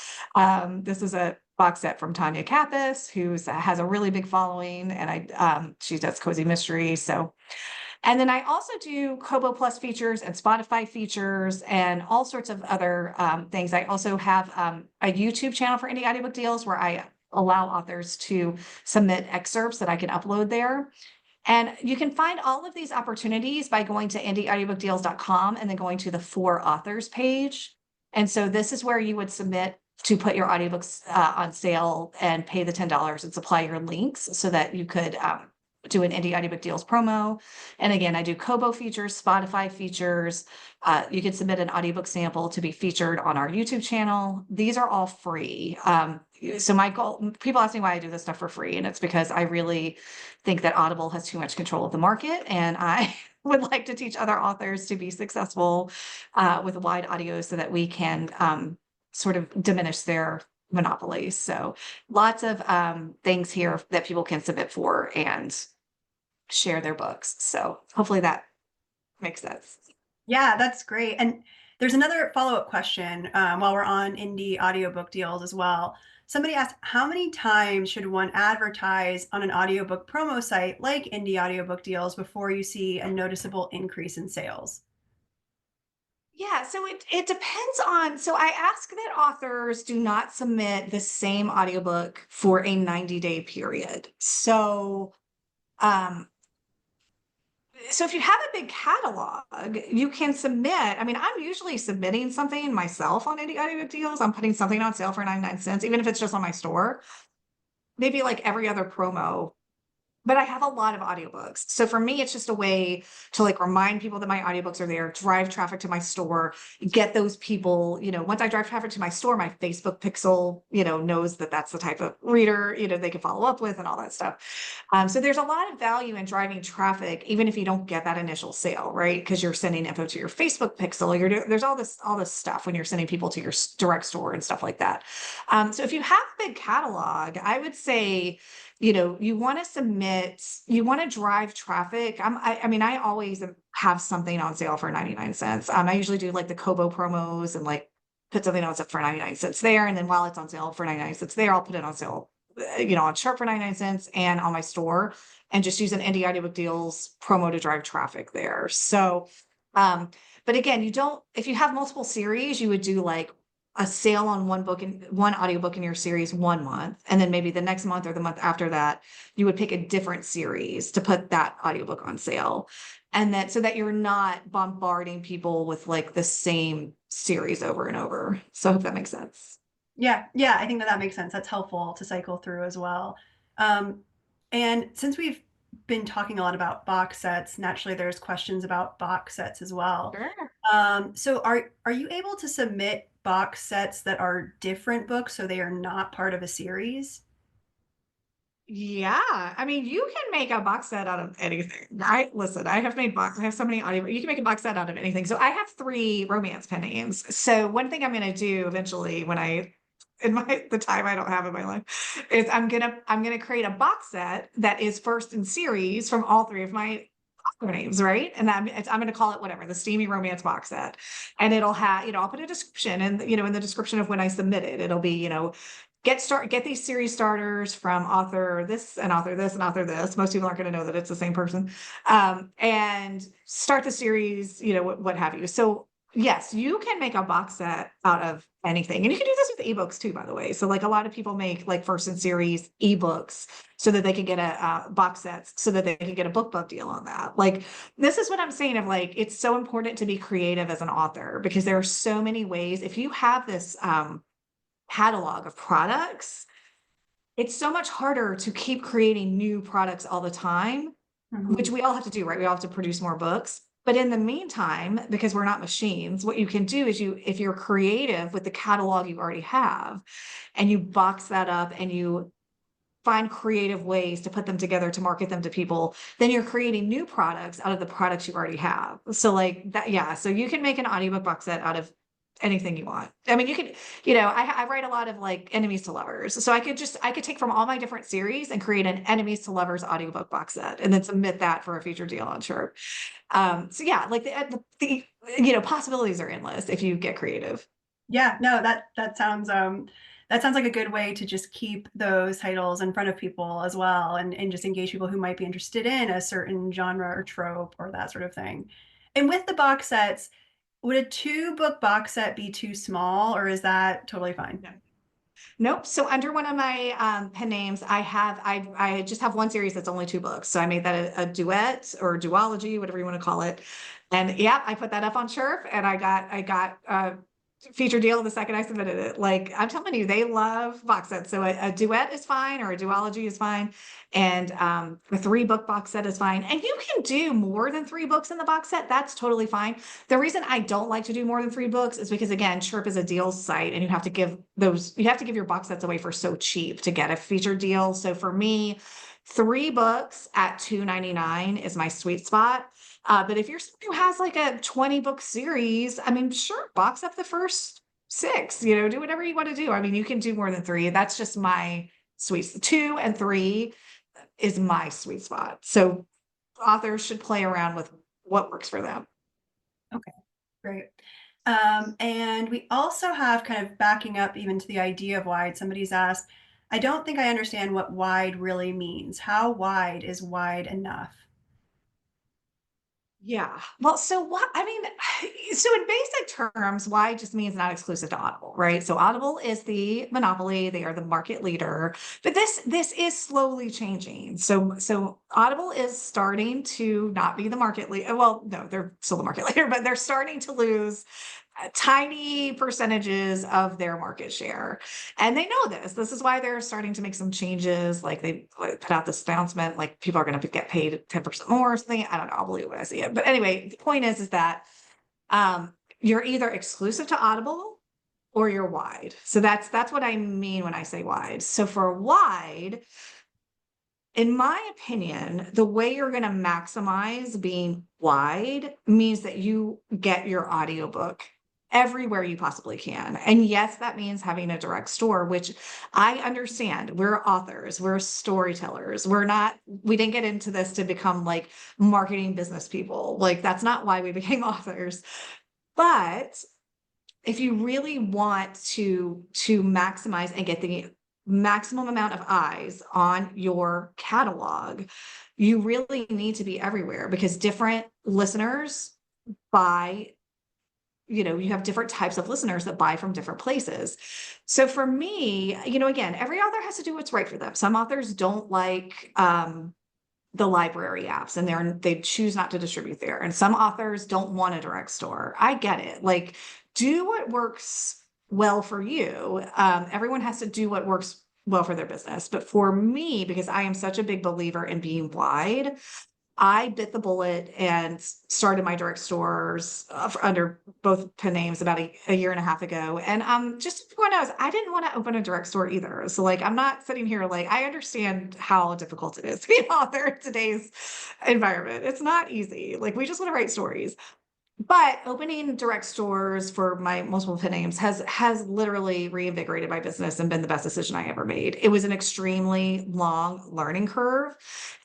S2: This is a box set from Tanya Kappas, who has a really big following, and she does cozy mystery. So, and then I also do Kobo Plus features and Spotify features and all sorts of other things. I also have a YouTube channel for Indie Audiobook Deals where I allow authors to submit excerpts that I can upload there. And you can find all of these opportunities by going to indieaudiobookdeals.com and then going to the For Authors page. And so this is where you would submit to put your audiobooks on sale and pay the $10 and supply your links so that you could do an Indie Audiobook Deals promo. And again, I do Kobo features, Spotify features. You can submit an audiobook sample to be featured on our YouTube channel. These are all free. So my goal, people ask me why I do this stuff for free, and it's because I really think that Audible has too much control of the market, and I would like to teach other authors to be successful with wide audio so that we can sort of diminish their monopoly. So lots of things here that people can submit for and share their books. So hopefully that makes sense.
S1: Yeah, that's great. And there's another follow-up question while we're on Indie Audiobook Deals as well. Somebody asked, how many times should one advertise on an audiobook promo site like Indie Audiobook Deals before you see a noticeable increase in sales?
S2: Yeah, so it depends on, so I ask that authors do not submit the same audiobook for a 90-day period. So if you have a big catalog, you can submit. I mean, I'm usually submitting something myself on Indie Audiobook Deals. I'm putting something on sale for 99 cents, even if it's just on my store. Maybe like every other promo but I have a lot of audiobooks. So for me, it's just a way to like remind people that my audiobooks are there, drive traffic to my store, get those people, once I drive traffic to my store, my Facebook pixel, knows that that's the type of reader, they can follow up with and all that stuff. So there's a lot of value in driving traffic, even if you don't get that initial sale, right? Because you're sending info to your Facebook pixel. There's all this stuff when you're sending people to your direct store and stuff like that. So if you have a big catalog, I would say, you want to you want to drive traffic. I mean, I always have something on sale for 99 cents. I usually do like the Kobo promos and like put something on sale for 99 cents there. And then while it's on sale for 99 cents there, I'll put it on sale on Sharp for 99 cents and on my store and just use an Indie Audiobook Deals promo to drive traffic there. So, but again, if you have multiple series, you would do like a sale on one book and one audiobook in your series 1 month. And then maybe the next month or the month after that, you would pick a different series to put that audiobook on sale. And that so that you're not bombarding people with like the same series over and over. So I hope that makes sense.
S1: Yeah, yeah, I think that makes sense. That's helpful to cycle through as well. Um, and since we've been talking a lot about box sets, naturally there's questions about box sets as well.
S2: Sure.
S1: So are you able to submit box sets that are different books so they are not part of a series?
S2: Yeah, I mean, you can make a box set out of anything. Listen, I have so many audio, you can make a box set out of anything. So I have 3 romance pen names. So one thing I'm going to do eventually in the time I don't have in my life is I'm gonna create a box set that is first in series from all 3 of my author names, right? And I'm going to call it whatever, the Steamy Romance box set. And it'll have, I'll put a description and, in the description of when I submit it, it'll be, get these series starters from author this and author this and author this. Most people aren't going to know that it's the same person. And start the series, what have you. So yes, you can make a box set out of anything. And you can do this with ebooks too, by the way. So like a lot of people make like first in series ebooks so that they can get a box sets so that they can get a book deal on that. Like this is what I'm saying of like, it's so important to be creative as an author because there are so many ways. If you have this, catalog of products, it's so much harder to keep creating new products all the time, which
S1: Mhm.
S2: we all have to do, right? We all have to produce more books. But in the meantime, because we're not machines, what you can do is if you're creative with the catalog you already have and you box that up and you find creative ways to put them together to market them to people, then you're creating new products out of the products you already have. So like that, yeah. So you can make an audiobook box set out of anything you want. I mean, you could, I write a lot of like enemies to lovers. So I could take from all my different series and create an enemies to lovers audiobook box set and then submit that for a featured deal on Sharp. So yeah, like the possibilities are endless if you get creative.
S1: Yeah, no, that sounds like a good way to just keep those titles in front of people as well and just engage people who might be interested in a certain genre or trope or that sort of thing. And with the box sets, would a 2 book box set be too small or is that totally fine?
S2: No. Nope. So under one of my pen names, I just have one series that's only 2 books. So I made that a duet or duology, whatever you want to call it. And yeah, I put that up on Chirp and I got feature deal the second I submitted it. Like I'm telling you, they love box sets. So a duet is fine or a duology is fine. And a 3 book box set is fine. And you can do more than 3 books in the box set. That's totally fine. The reason I don't like to do more than 3 books is because again, Chirp is a deals site and you have to give your box sets away for so cheap to get a featured deal. So for me, 3 books at $2.99 is my sweet spot. But if you're someone who has like a 20 book series, I mean, sure, box up the first 6, do whatever you want to do. I mean, you can do more than 3. That's just my sweet 2 and 3 is my sweet spot. So authors should play around with what works for them.
S1: Okay, great. And we also have kind of backing up even to the idea of wide. Somebody's asked, I don't think I understand what wide really means. How wide is wide enough?
S2: Yeah. Well, so what I mean, so in basic terms, why just means not exclusive to Audible, right? So Audible is the monopoly, they are the market leader, but this is slowly changing. So Audible is starting to not be the market leader. Well, no, they're still the market leader, but they're starting to lose tiny percentages of their market share. And they know this. This is why they're starting to make some changes. Like they put out this announcement, like people are going to get paid 10% more or something. I don't know. I'll believe it when I see it. But anyway, the point is that you're either exclusive to Audible or you're wide. So that's what I mean when I say wide. So for wide, in my opinion, the way you're going to maximize being wide means that you get your audiobook everywhere you possibly can. And yes, that means having a direct store, which I understand. We're authors, we're storytellers. We didn't get into this to become like marketing business people. Like that's not why we became authors. But if you really want to maximize and get the maximum amount of eyes on your catalog, you really need to be everywhere because different listeners buy, you have different types of listeners that buy from different places. So for me, again, every author has to do what's right for them. Some authors don't like the library apps and they choose not to distribute there. And some authors don't want a direct store. I get it. Like, do what works well for you. Everyone has to do what works well for their business. But for me, because I am such a big believer in being wide, I bit the bullet and started my direct stores under both pen names about a year and a half ago. And just so everyone knows, I didn't want to open a direct store either. So like, I'm not sitting here like, I understand how difficult it is to be an author in today's environment. It's not easy. Like, we just want to write stories. But opening direct stores for my multiple pen names has literally reinvigorated my business and been the best decision I ever made. It was an extremely long learning curve,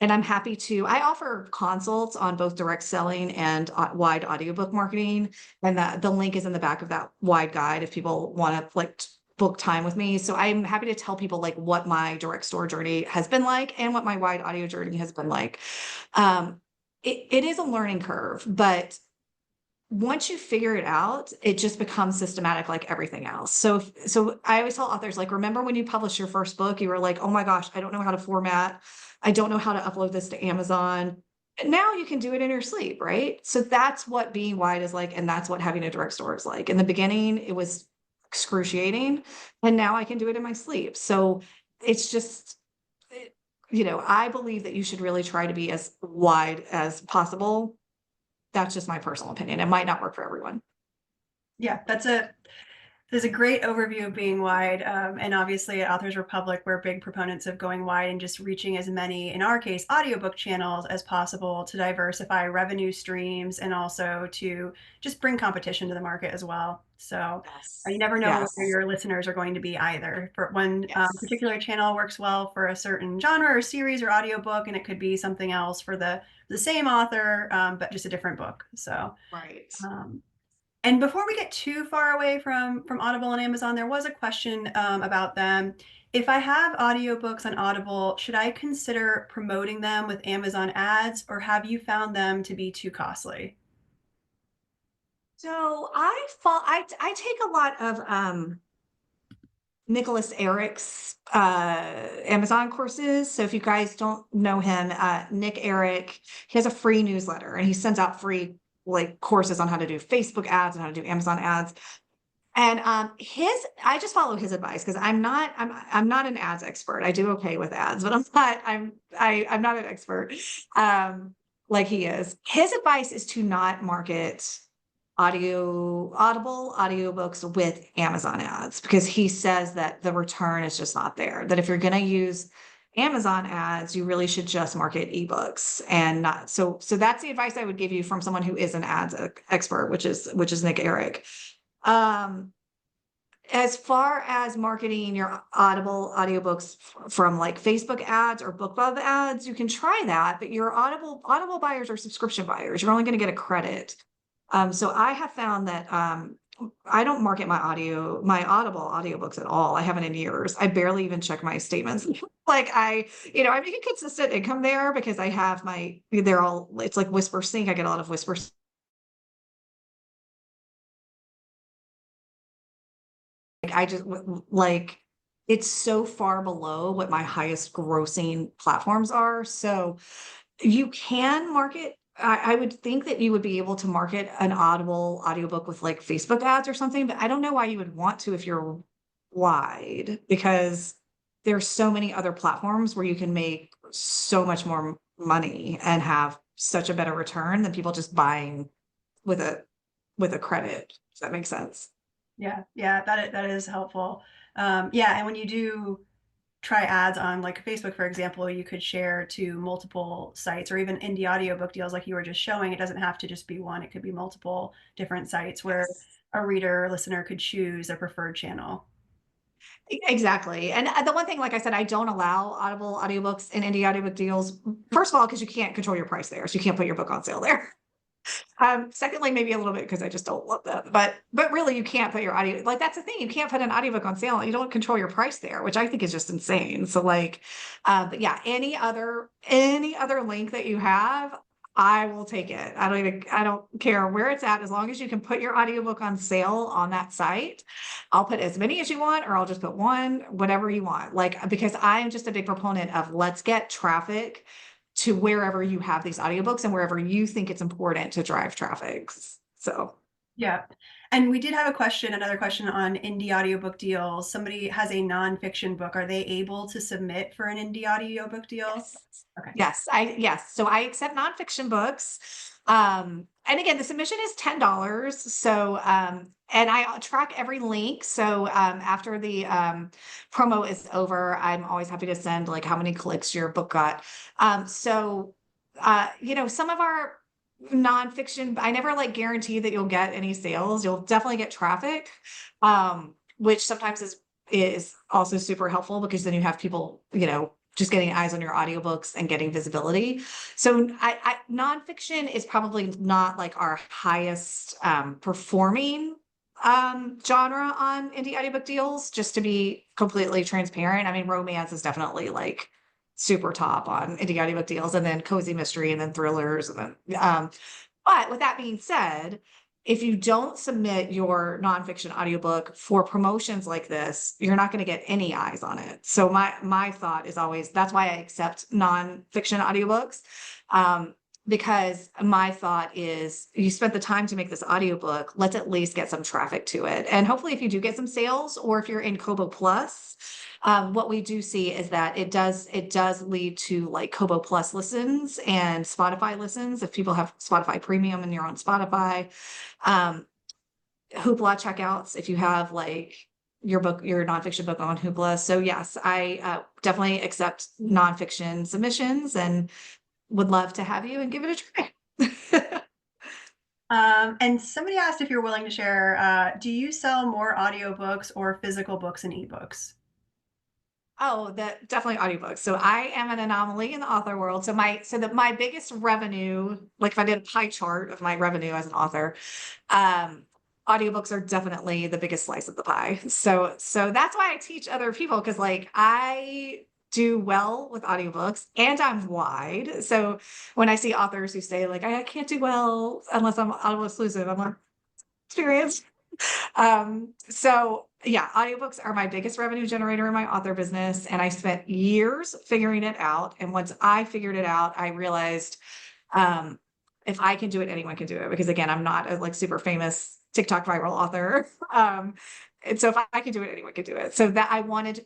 S2: and I'm happy to. I offer consults on both direct selling and wide audiobook marketing, and the link is in the back of that wide guide if people want to like book time with me. So I'm happy to tell people like what my direct store journey has been like and what my wide audio journey has been like. It is a learning curve, but once you figure it out, it just becomes systematic like everything else. So I always tell authors, like, remember when you published your first book, you were like, oh my gosh, I don't know how to format. I don't know how to upload this to Amazon. And now you can do it in your sleep, right? So that's what being wide is like. And that's what having a direct store is like. In the beginning, it was excruciating. And now I can do it in my sleep. So it's just, I believe that you should really try to be as wide as possible. That's just my personal opinion. It might not work for everyone.
S1: Yeah, there's a great overview of being wide. And obviously at Authors Republic, we're big proponents of going wide and just reaching as many, in our case, audiobook channels as possible to diversify revenue streams and also to just bring competition to the market as well. So you
S2: Yes.
S1: never know where
S2: Yes.
S1: your listeners are going to be either. For one
S2: Yes.
S1: particular channel works well for a certain genre or series or audiobook, and it could be something else for the same author, but just a different book. So
S2: Right.
S1: um, and before we get too far away from Audible and Amazon, there was a question about them. If I have audiobooks on Audible, should I consider promoting them with Amazon ads, or have you found them to be too costly?
S2: So I take a lot of Nicholas Eric's Amazon courses. So if you guys don't know him, Nick Eric, he has a free newsletter and he sends out free like courses on how to do Facebook ads and how to do Amazon ads. And I just follow his advice because I'm not an ads expert. I do okay with ads, but I'm not an expert like he is. His advice is to not market Audible audiobooks with Amazon ads because he says that the return is just not there. That if you're going to use Amazon ads, you really should just market ebooks and not so that's the advice I would give you from someone who is an ads expert, which is Nick Eric. Um, as far as marketing your Audible audiobooks from like Facebook ads or BookBub ads, you can try that, but your Audible buyers are subscription buyers. You're only going to get a credit. So I have found that I don't market my Audible audiobooks at all. I haven't in years. I barely even check my statements. Like I make a consistent income there because I have it's like Whisper Sync. I get a lot of Whisper I just like it's so far below what my highest grossing platforms are. So you can market I would think that you would be able to market an Audible audiobook with like Facebook ads or something, but I don't know why you would want to if you're wide, because there's so many other platforms where you can make so much more money and have such a better return than people just buying with a credit. Does that make sense?
S1: Yeah, yeah, that is helpful. Yeah, and when you do try ads on like Facebook, for example, you could share to multiple sites or even indie audiobook deals like you were just showing. It doesn't have to just be one, it could be multiple different sites where
S2: Yes.
S1: a reader or listener could choose their preferred channel.
S2: Exactly. And the one thing, like I said, I don't allow Audible audiobooks and indie audiobook deals. First of all, because you can't control your price there. So you can't put your book on sale there. Secondly, maybe a little bit because I just don't love them. But really you can't put your audio, like that's the thing. You can't put an audiobook on sale. You don't control your price there, which I think is just insane. So like, but yeah, any other link that you have, I will take it. I don't care where it's at, as long as you can put your audiobook on sale on that site. I'll put as many as you want, or I'll just put one, whatever you want. Like, because I'm just a big proponent of let's get traffic to wherever you have these audiobooks and wherever you think it's important to drive traffic. So,
S1: Yeah. And we did have another question on indie audiobook deals. Somebody has a nonfiction book. Are they able to submit for an indie audiobook deal?
S2: yes.
S1: Okay.
S2: Yes. So I accept nonfiction books. And again, the submission is $10. So and I track every link. So after the promo is over, I'm always happy to send like how many clicks your book got. So some of our nonfiction, I never like guarantee that you'll get any sales. You'll definitely get traffic, which sometimes is also super helpful because then you have people, just getting eyes on your audiobooks and getting visibility. So nonfiction is probably not like our highest performing genre on indie audiobook deals, just to be completely transparent. I mean, romance is definitely like super top on indie audiobook deals, and then cozy mystery, and then thrillers, and then but with that being said, if you don't submit your nonfiction audiobook for promotions like this, you're not going to get any eyes on it. So my thought is always, that's why I accept nonfiction audiobooks. Because my thought is you spent the time to make this audiobook, let's at least get some traffic to it. And hopefully if you do get some sales, or if you're in Kobo Plus, what we do see is that it does lead to like Kobo Plus listens and Spotify listens if people have Spotify Premium and you're on Spotify. Um, Hoopla checkouts if you have like your nonfiction book on Hoopla. So yes, I definitely accept nonfiction submissions and would love to have you and give it a try.
S1: And somebody asked if you're willing to share, do you sell more audiobooks or physical books and ebooks?
S2: Oh, that definitely audiobooks. So I am an anomaly in the author world. So my biggest revenue, like if I did a pie chart of my revenue as an author, um, audiobooks are definitely the biggest slice of the pie. So that's why I teach other people, because like I do well with audiobooks and I'm wide. So when I see authors who say like I can't do well unless I'm Audible exclusive, I'm like, experience. So yeah, audiobooks are my biggest revenue generator in my author business. And I spent years figuring it out. And once I figured it out, I realized, um, if I can do it, anyone can do it. Because again, I'm not a like super famous TikTok viral author. And so if I can do it, anyone can do it. So that I realized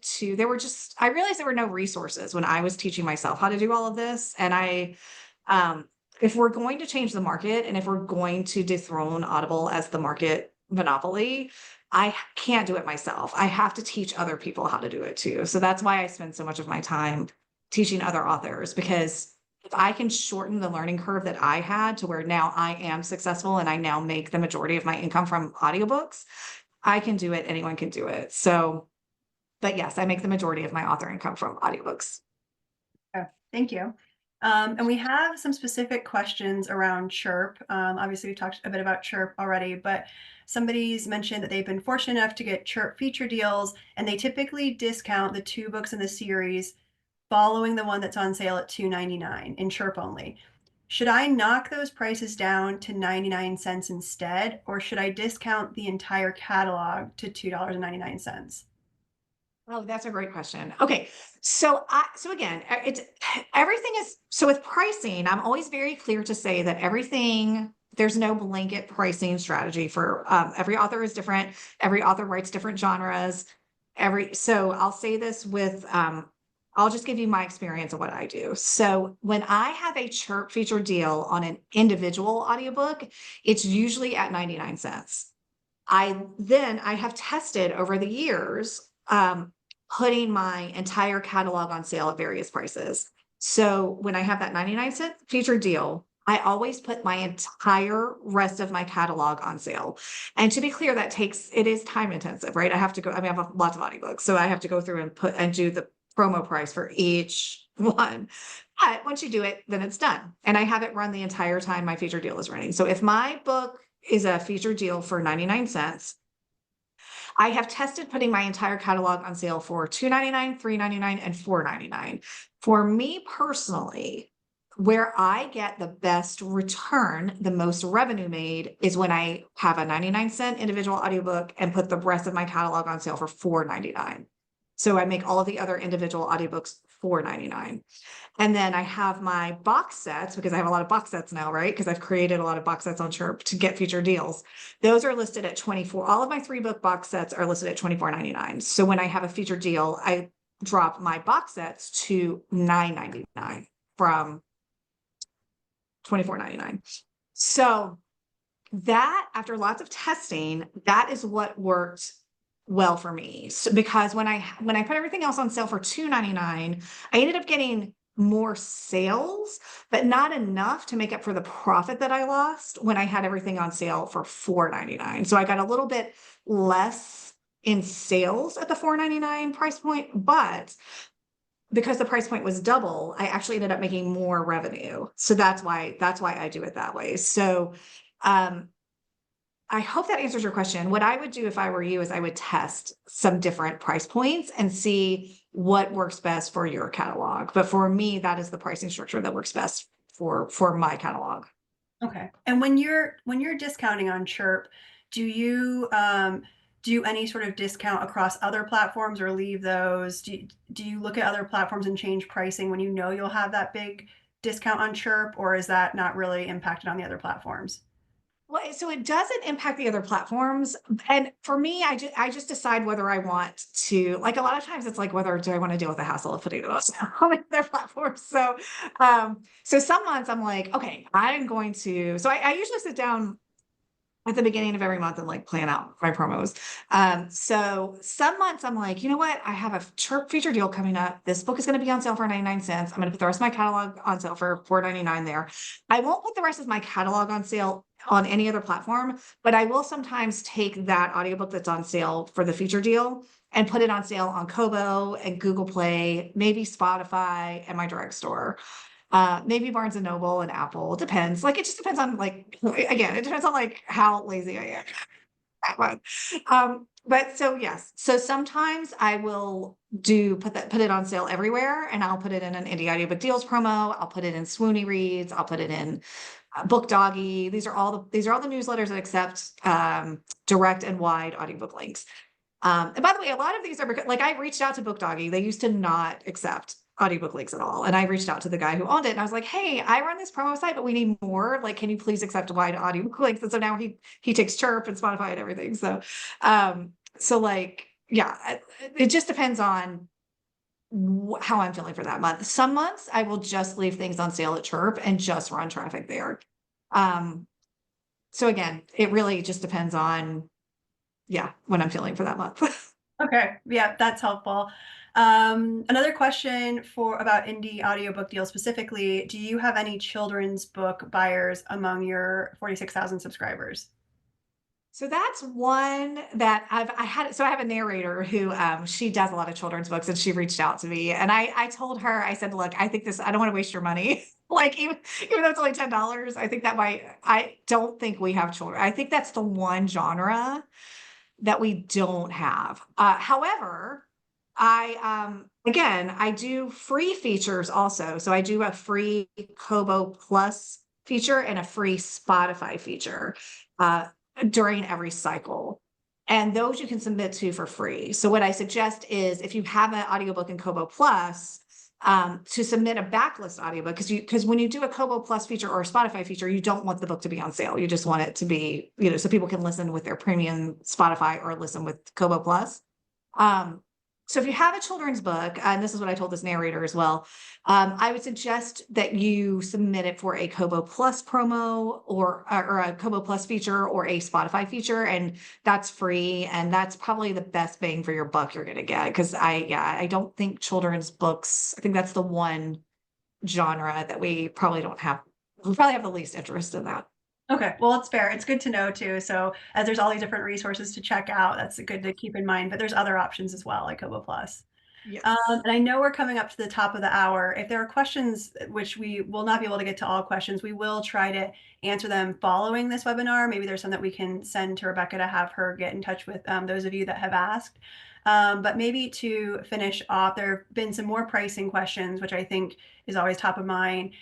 S2: there were no resources when I was teaching myself how to do all of this. And um, if we're going to change the market and if we're going to dethrone Audible as the market monopoly, I can't do it myself. I have to teach other people how to do it too. So that's why I spend so much of my time teaching other authors, because if I can shorten the learning curve that I had to where now I am successful and I now make the majority of my income from audiobooks, I can do it. Anyone can do it. So, but yes, I make the majority of my author income from audiobooks.
S1: Oh, thank you. And we have some specific questions around Chirp. Obviously, we talked a bit about Chirp already, but somebody's mentioned that they've been fortunate enough to get Chirp feature deals, and they typically discount the two books in the series following the one that's on sale at $2.99 in Chirp only. Should I knock those prices down to 99 cents instead, or should I discount the entire catalog to $2.99?
S2: Oh, that's a great question. Okay. So again, it's everything is so with pricing, I'm always very clear to say that everything, there's no blanket pricing strategy for every author is different. Every author writes different genres. So I'll say this with I'll just give you my experience of what I do. So when I have a chirp feature deal on an individual audiobook, it's usually at 99 cents. I have tested over the years putting my entire catalog on sale at various prices. So when I have that 99-cent feature deal, I always put my entire rest of my catalog on sale. And to be clear, it is time intensive, right? I have to go, I mean, I have lots of audiobooks, so I have to go through and do the promo price for each one. But once you do it, then it's done. And I have it run the entire time my feature deal is running. So if my book is a feature deal for 99 cents, I have tested putting my entire catalog on sale for $2.99, $3.99, and $4.99. For me personally, where I get the best return, the most revenue made is when I have a 99-cent individual audiobook and put the rest of my catalog on sale for $4.99. So I make all of the other individual audiobooks $4.99. And then I have my box sets because I have a lot of box sets now, right? Because I've created a lot of box sets on Chirp to get feature deals. Those are listed at 24. All of my 3-book box sets are listed at $24.99. So when I have a feature deal, I drop my box sets to $9.99 from $24.99. So that, after lots of testing, that is what worked well for me. So, because when I put everything else on sale for $2.99, I ended up getting more sales, but not enough to make up for the profit that I lost when I had everything on sale for $4.99. So I got a little bit less in sales at the $4.99 price point, but because the price point was double, I actually ended up making more revenue. So that's why I do it that way. So I hope that answers your question. What I would do if I were you is I would test some different price points and see what works best for your catalog. But for me, that is the pricing structure that works best for my catalog.
S1: Okay. And when you're discounting on Chirp, do you do any sort of discount across other platforms or leave those? Do you look at other platforms and change pricing when you know you'll have that big discount on Chirp, or is that not really impacted on the other platforms?
S2: Well, so it doesn't impact the other platforms. And for me, I just decide whether I want to, like a lot of times it's like whether do I want to deal with the hassle of putting it on their platforms. So some months I'm like, okay, I'm going to, so I usually sit down at the beginning of every month and like plan out my promos. So some months I'm like, you know what? I have a chirp feature deal coming up. This book is going to be on sale for 99 cents. I'm going to put the rest of my catalog on sale for $4.99 there. I won't put the rest of my catalog on sale on any other platform, but I will sometimes take that audiobook that's on sale for the feature deal and put it on sale on Kobo and Google Play, maybe Spotify and my direct store. Maybe Barnes and Noble and Apple. It depends. Like it just depends on like again, it depends on like how lazy I am that month. But so yes. So sometimes I will put it on sale everywhere and I'll put it in an indie audiobook deals promo. I'll put it in Swoony Reads. I'll put it in Book Doggy. These are all the newsletters that accept direct and wide audiobook links. And by the way, a lot of these are like I reached out to Book Doggy. They used to not accept audiobook links at all. And I reached out to the guy who owned it and I was like, hey, I run this promo site, but we need more. Like, can you please accept wide audiobook links? And so now he takes Chirp and Spotify and everything. So like, yeah, it just depends on how I'm feeling for that month. Some months I will just leave things on sale at Chirp and just run traffic there. Um, so again, it really just depends on, yeah, what I'm feeling for that month.
S1: Okay, yeah, that's helpful. Another question for about indie audiobook deals specifically, do you have any children's book buyers among your 46,000 subscribers?
S2: So that's one that I had. So I have a narrator who she does a lot of children's books and she reached out to me and I told her, I said, look, I think I don't want to waste your money. Like even though it's only $10, I think I don't think we have children. I think that's the one genre that we don't have. However, I do free features also. So I do a free Kobo Plus feature and a free Spotify feature during every cycle. And those you can submit to for free. So what I suggest is if you have an audiobook in Kobo Plus, to submit a backlist audiobook, because when you do a Kobo Plus feature or a Spotify feature, you don't want the book to be on sale. You just want it to be, so people can listen with their premium Spotify or listen with Kobo Plus. Um, so if you have a children's book, and this is what I told this narrator as well, I would suggest that you submit it for a Kobo Plus promo or a Kobo Plus feature or a Spotify feature, and that's free, and that's probably the best bang for your buck you're gonna get. Because I don't think children's books. I think that's the one genre that we probably don't have. We probably have the least interest in that.
S1: Okay, well, it's fair. It's good to know too. So as there's all these different resources to check out, that's good to keep in mind. But there's other options as well, like Kobo Plus.
S2: Yes.
S1: And I know we're coming up to the top of the hour. If there are questions, which we will not be able to get to all questions, we will try to answer them following this webinar. Maybe there's some that we can send to Rebecca to have her get in touch with those of you that have asked. But maybe to finish off, there have been some more pricing questions, which I think is always top of mind.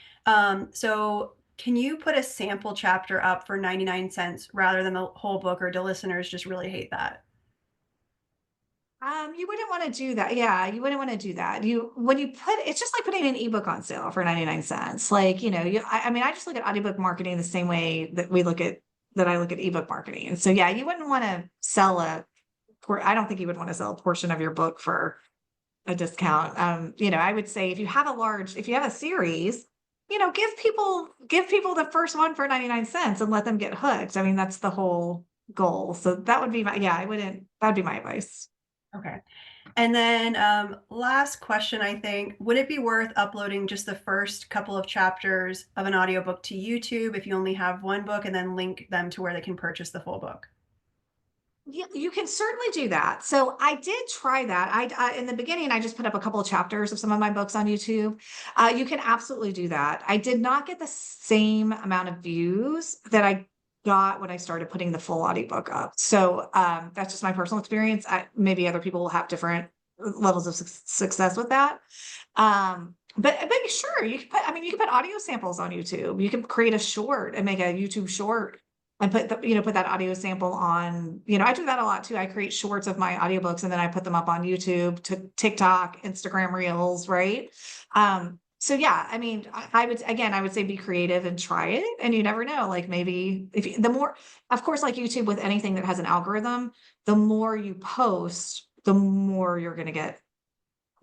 S1: So can you put a sample chapter up for 99 cents rather than the whole book, or do listeners just really hate that?
S2: You wouldn't want to do that. Yeah, you wouldn't want to do that. When you put it's just like putting an ebook on sale for 99 cents. Like, I mean, I just look at audiobook marketing the same way that I look at ebook marketing. And so yeah, you wouldn't want to sell I don't think you would want to sell a portion of your book for a discount. I would say if you have a series, give people the first one for 99 cents and let them get hooked. I mean, that's the whole goal. So that would be that'd be my advice.
S1: Okay. And then last question, I think, would it be worth uploading just the first couple of chapters of an audiobook to YouTube if you only have one book, and then link them to where they can purchase the full book?
S2: Yeah, you can certainly do that. So I did try that. In the beginning, I just put up a couple of chapters of some of my books on YouTube. You can absolutely do that. I did not get the same amount of views that I got when I started putting the full audiobook up. So that's just my personal experience. Maybe other people will have different levels of success with that. But sure, you can put audio samples on YouTube. You can create a short and make a YouTube short and put that audio sample on. I do that a lot too. I create shorts of my audiobooks and then I put them up on YouTube, to TikTok, Instagram Reels, right? So yeah, I mean, I would say be creative and try it, and you never know. Like maybe the more, of course, like YouTube with anything that has an algorithm, the more you post, the more you're going to get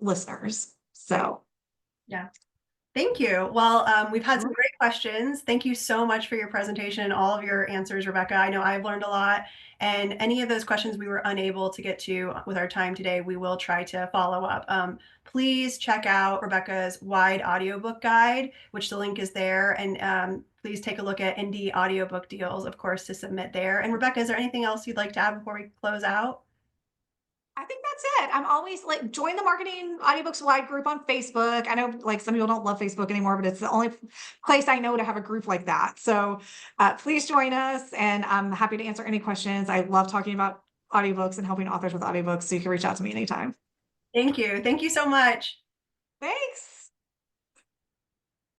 S2: listeners.
S1: Right.
S2: So
S1: Yeah. Thank you. Well, we've had some
S2: sure.
S1: great questions. Thank you so much for your presentation and all of your answers, Rebecca. I know I've learned a lot, and any of those questions we were unable to get to with our time today, we will try to follow up. Please check out Rebecca's wide audiobook guide, which the link is there, and please take a look at indie audiobook deals, of course, to submit there. And Rebecca, is there anything else you'd like to add before we close out?
S2: I think that's it. I'm always like, join the Marketing Audiobooks Wide group on Facebook. I know like some people don't love Facebook anymore, but it's the only place I know to have a group like that. So please join us, and I'm happy to answer any questions. I love talking about audiobooks and helping authors with audiobooks. So you can reach out to me anytime.
S1: Thank you. Thank you so much.
S2: Thanks.